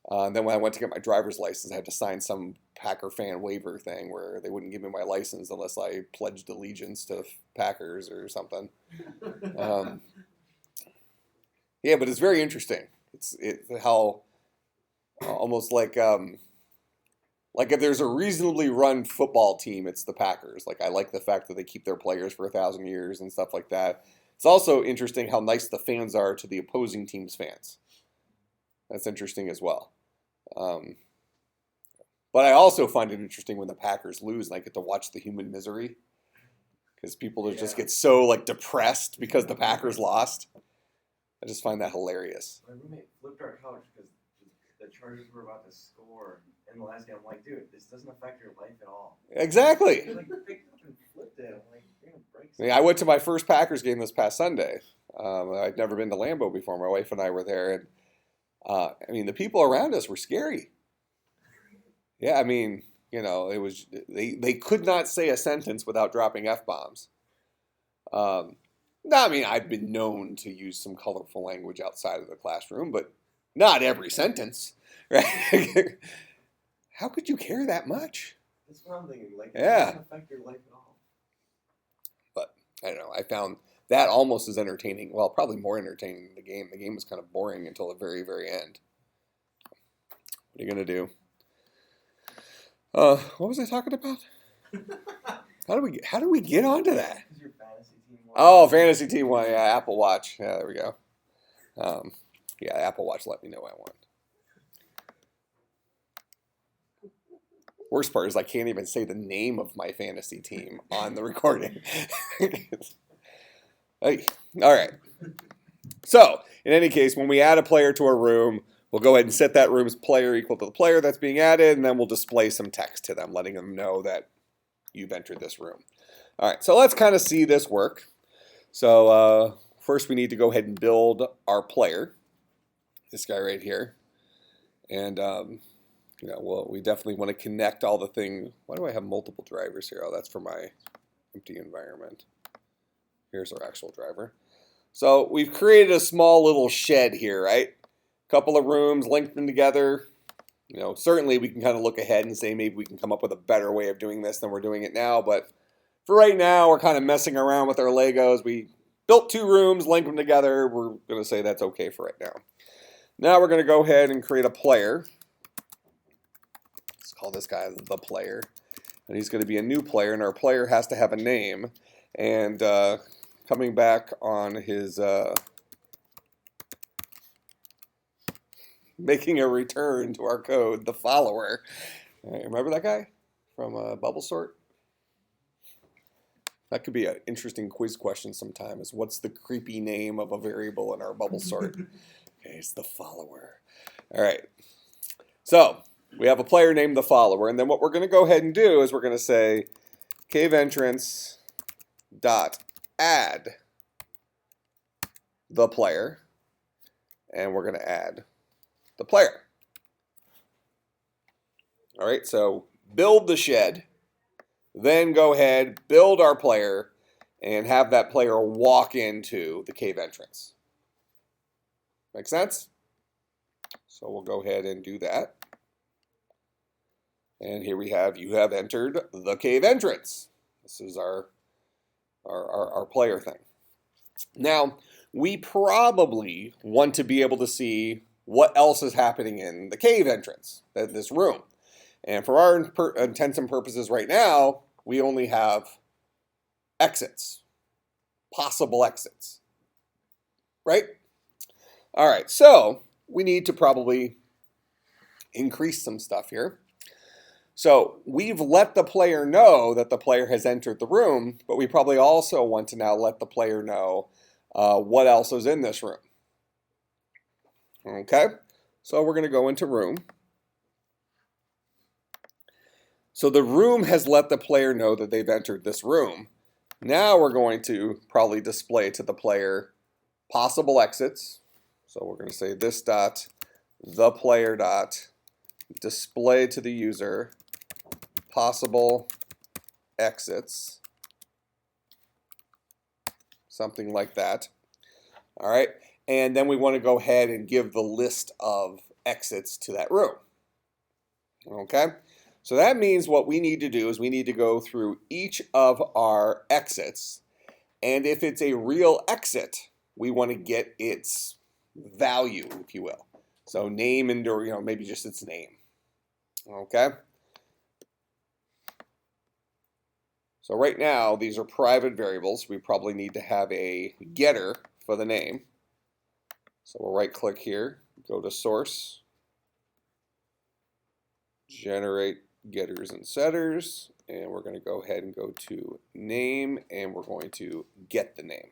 And then when I went to get my driver's license, I had to sign some Packer fan waiver thing where they wouldn't give me my license unless I pledged allegiance to Packers or something. Yeah, but it's very interesting. It's how almost like if there's a reasonably run football team, it's the Packers. Like I like the fact that they keep their players for 1,000 years and stuff like that. It's also interesting how nice the fans are to the opposing team's fans. That's interesting as well. But I also find it interesting when the Packers lose and I get to watch the human misery because people just get so depressed because the Packers lost. I just find that hilarious. My roommate flipped our couch because the Chargers were about to score in the last game. I'm like, dude, this doesn't affect your life at all. Exactly. He picked up and flipped it. I'm like, you're gonna break I something. mean, I went to my first Packers game this past Sunday. I'd never been to Lambeau before. My wife and I were there, and I mean, the people around us were scary. Yeah, I mean, it was they could not say a sentence without dropping F-bombs. No, I mean, I've been known to use some colorful language outside of the classroom, but not every sentence, right? How could you care that much? That's what I'm thinking. It Yeah. doesn't affect your life at all. But I don't know. I found that almost is entertaining. Well, probably more entertaining than the game. The game was kind of boring until the very, very end. What are you going to do? What was I talking about? How do we get onto that? Your fantasy team won. Oh, fantasy team one. Yeah, Apple Watch. Yeah, there we go. Yeah, Apple Watch let me know I won. Worst part is I can't even say the name of my fantasy team on the recording. Hey, all right. So, in any case, when we add a player to a room, we'll go ahead and set that room's player equal to the player that's being added, and then we'll display some text to them, letting them know that you've entered this room. All right, so let's kind of see this work. So first we need to go ahead and build our player, this guy right here. And we definitely want to connect all the things. Why do I have multiple drivers here? Oh, that's for my empty environment. Here's our actual driver. So we've created a small little shed here, right? A couple of rooms linked them together. Certainly we can kind of look ahead and say maybe we can come up with a better way of doing this than we're doing it now. But for right now, we're kind of messing around with our Legos. We built 2 rooms, linked them together. We're going to say that's okay for right now. Now we're going to go ahead and create a player. Let's call this guy the player. And he's going to be a new player, and our player has to have a name. And coming back on his making a return to our code, the follower. Remember that guy from Bubble Sort? That could be an interesting quiz question sometime, is what's the creepy name of a variable in our bubble sort? Okay, it's the follower. All right. So we have a player named the follower, and then what we're going to go ahead and do is we're going to say cave entrance dot add the player, and we're going to add the player. All right, so build the shed. Then go ahead, build our player, and have that player walk into the cave entrance. Make sense? So we'll go ahead and do that. And here we have, you have entered the cave entrance. This is our player thing. Now, we probably want to be able to see what else is happening in the cave entrance, this room. And for our intents and purposes right now, we only have exits, possible exits, right? All right, so we need to probably increase some stuff here. So we've let the player know that the player has entered the room, but we probably also want to now let the player know what else is in this room. Okay, so we're going to go into room. So the room has let the player know that they've entered this room. Now we're going to probably display to the player possible exits. So we're going to say this dot the player dot display to the user possible exits. Something like that. All right. And then we want to go ahead and give the list of exits to that room. Okay. So that means what we need to do is we need to go through each of our exits, and if it's a real exit, we want to get its value, if you will. So name and, or maybe just its name. Okay. So right now these are private variables. We probably need to have a getter for the name. So we'll right click here, go to source, generate getters and setters, and we're going to go ahead and go to name, and we're going to get the name.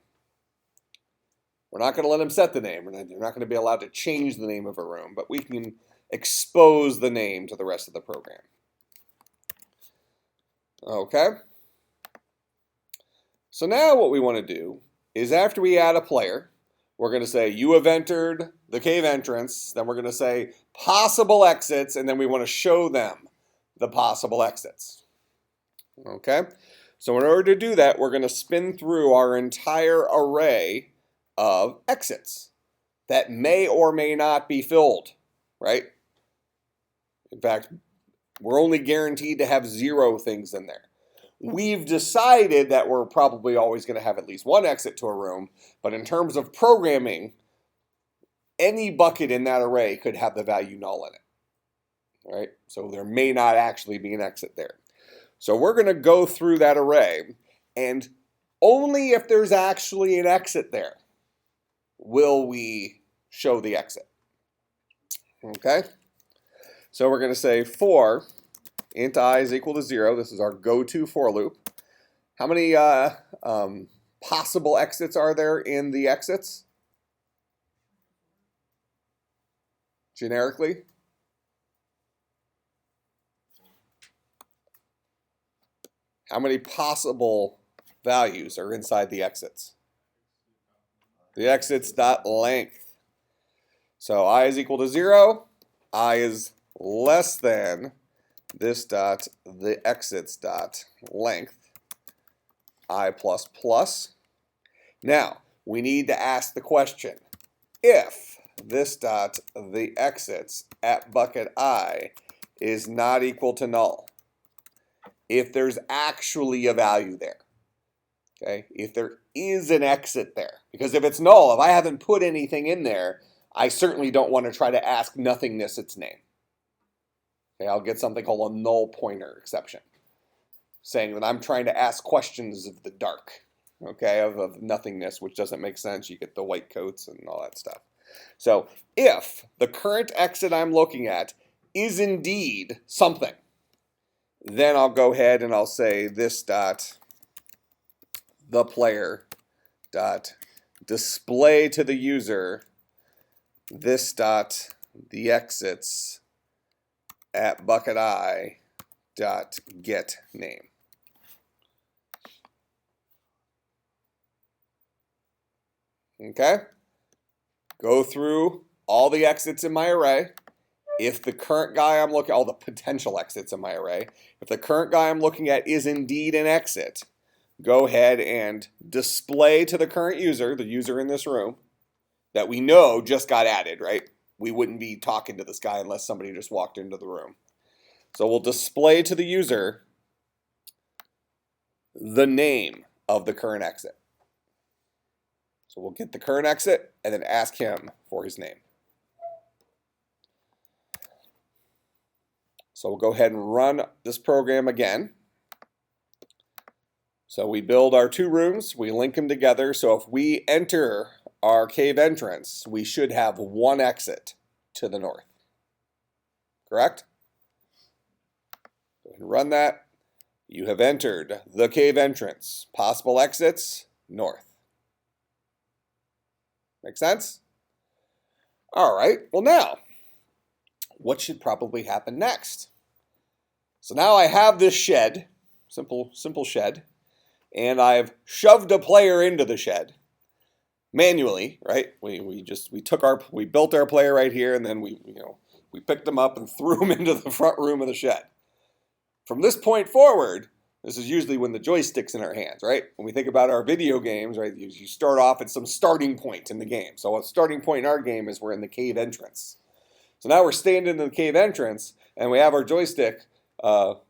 We're not going to let them set the name. They're not going to be allowed to change the name of a room, but we can expose the name to the rest of the program. Okay. So now what we want to do is after we add a player, we're going to say you have entered the cave entrance. Then we're going to say possible exits, and then we want to show them the possible exits. Okay, so in order to do that, we're going to spin through our entire array of exits that may or may not be filled, right? In fact, we're only guaranteed to have 0 things in there. we've decided that we're probably always going to have at least one exit to a room, but in terms of programming, any bucket in that array could have the value null in it, right? So there may not actually be an exit there. So we're going to go through that array, and only if there's actually an exit there will we show the exit. Okay? So we're going to say for int I is equal to 0. This is our go-to for loop. How many possible exits are there in the exits? Generically? How many possible values are inside the exits? The exits dot length. So I is equal to 0. I is less than this dot the exits dot length I plus plus. Now we need to ask the question, if this dot the exits at bucket I is not equal to null, if there's actually a value there, okay, if there is an exit there, because if it's null, if I haven't put anything in there, I certainly don't want to try to ask nothingness its name. Okay, I'll get something called a null pointer exception, saying that I'm trying to ask questions of the dark, okay, of nothingness, which doesn't make sense. You get the white coats and all that stuff. So if the current exit I'm looking at is indeed something, then I'll go ahead and I'll say this dot the player dot display to the user this dot the exits at bucket I dot get name. Okay? Go through all the exits in my array. If the current guy I'm looking at, all the potential exits in my array, if the current guy I'm looking at is indeed an exit, go ahead and display to the current user, the user in this room, that we know just got added, right? We wouldn't be talking to this guy unless somebody just walked into the room. So we'll display to the user the name of the current exit. So we'll get the current exit and then ask him for his name. So we'll go ahead and run this program again. So we build our two rooms, we link them together. So if we enter our cave entrance, we should have one exit to the north. Correct? Go ahead and run that. You have entered the cave entrance. Possible exits, north. Make sense? All right, well now, what should probably happen next? So now I have this shed, simple shed, and I've shoved a player into the shed manually, right? We built our player right here, and then we picked him up and threw him into the front room of the shed. From this point forward, this is usually when the joystick's in our hands, right? When we think about our video games, right, you start off at some starting point in the game. So a starting point in our game is we're in the cave entrance. So now we're standing in the cave entrance, and we have our joystick, or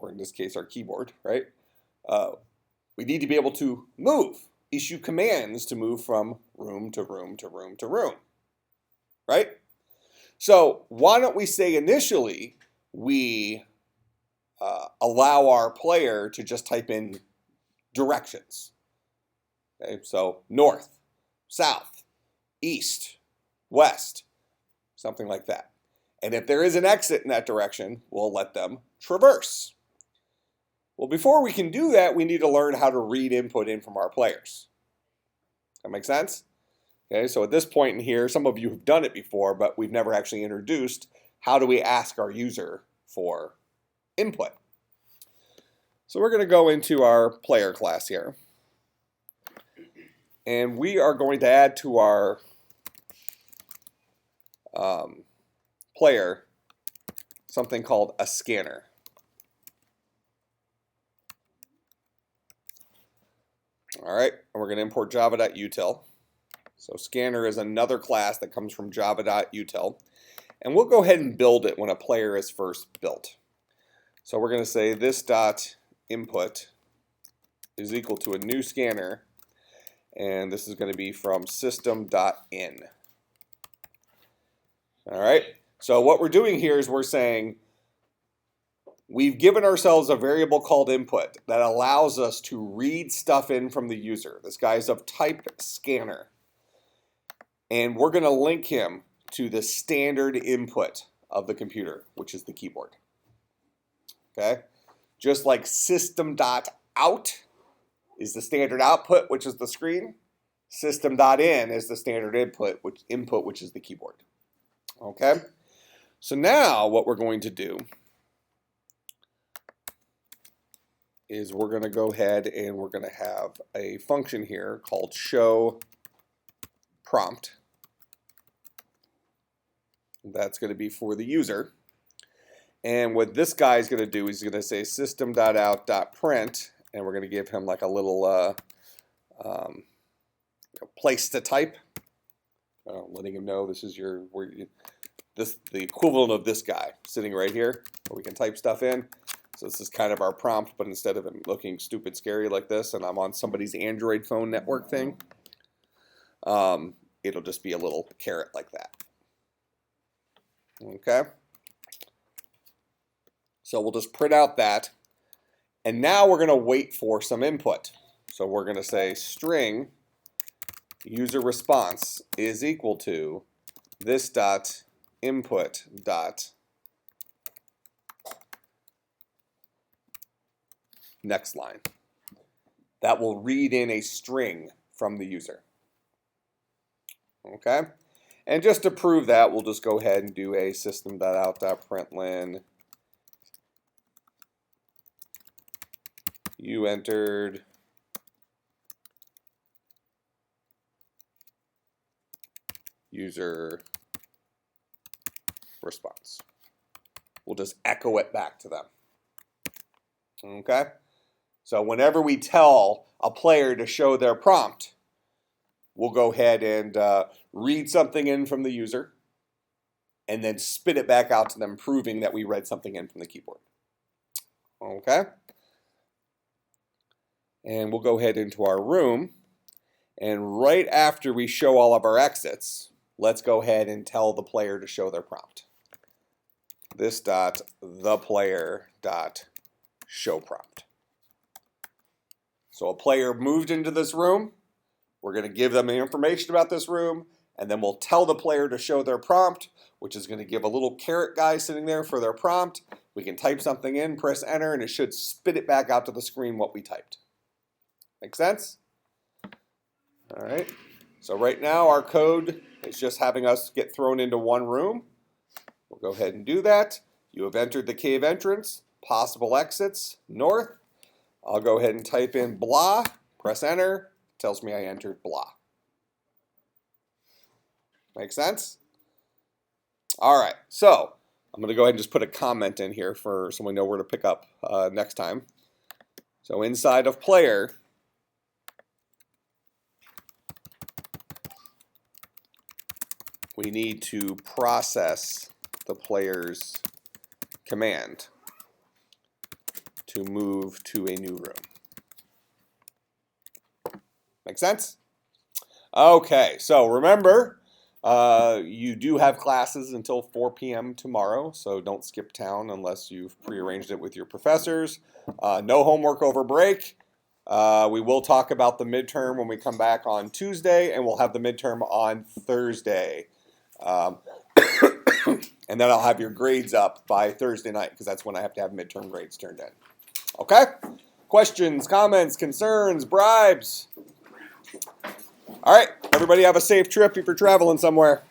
in this case, our keyboard, right? We need to be able to move, issue commands to move from room to room to room to room, right? So why don't we say initially we allow our player to just type in directions. Okay, so north, south, east, west, something like that. And if there is an exit in that direction, we'll let them traverse. Well, before we can do that, we need to learn how to read input in from our players. That make sense? Okay, so at this point in here, some of you have done it before, but we've never actually introduced how do we ask our user for input. So we're going to go into our player class here. And we are going to add to our player something called a scanner. All right, and we're going to import java.util. So scanner is another class that comes from java.util. And we'll go ahead and build it when a player is first built. So we're going to say this dot input is equal to a new scanner, and this is going to be from system.in. All right, so what we're doing here is we're saying we've given ourselves a variable called input that allows us to read stuff in from the user. This guy's of type scanner. And we're going to link him to the standard input of the computer, which is the keyboard. Okay? Just like system.out is the standard output, which is the screen. System.in is the standard input, which is the keyboard. Okay? So now what we're going to do is we're going to go ahead and we're going to have a function here called show prompt. That's going to be for the user. And what this guy is going to do is he's going to say system.out.print, and we're going to give him like a little place to type, letting him know this is the equivalent of this guy sitting right here, where we can type stuff in. So this is kind of our prompt, but instead of him looking stupid scary like this, and I'm on somebody's Android phone network thing, it'll just be a little caret like that. Okay. So we'll just print out that, and now we're going to wait for some input. So we're going to say string user response is equal to this dot input dot next line. That will read in a string from the user. Okay? And just to prove that, we'll just go ahead and do a system.out.println. You entered user response. We'll just echo it back to them. Okay? So whenever we tell a player to show their prompt, we'll go ahead and read something in from the user and then spit it back out to them, proving that we read something in from the keyboard. Okay? And we'll go ahead into our room, and right after we show all of our exits, let's go ahead and tell the player to show their prompt. This dot the player dot show prompt. So a player moved into this room. We're going to give them the information about this room, and then we'll tell the player to show their prompt, which is going to give a little caret guy sitting there for their prompt. We can type something in, press enter, and it should spit it back out to the screen what we typed. Make sense? All right. So right now our code is just having us get thrown into one room. We'll go ahead and do that. You have entered the cave entrance, possible exits, north. I'll go ahead and type in blah, press enter, tells me I entered blah. Make sense? All right, so I'm going to go ahead and just put a comment in here so we know where to pick up next time. So inside of player, we need to process the player's command to move to a new room. Make sense? Okay, so remember, you do have classes until 4 p.m. tomorrow, so don't skip town unless you've prearranged it with your professors. No homework over break. We will talk about the midterm when we come back on Tuesday, and we'll have the midterm on Thursday. And then I'll have your grades up by Thursday night, because that's when I have to have midterm grades turned in. Okay? Questions, comments, concerns, bribes? All right, everybody have a safe trip if you're traveling somewhere.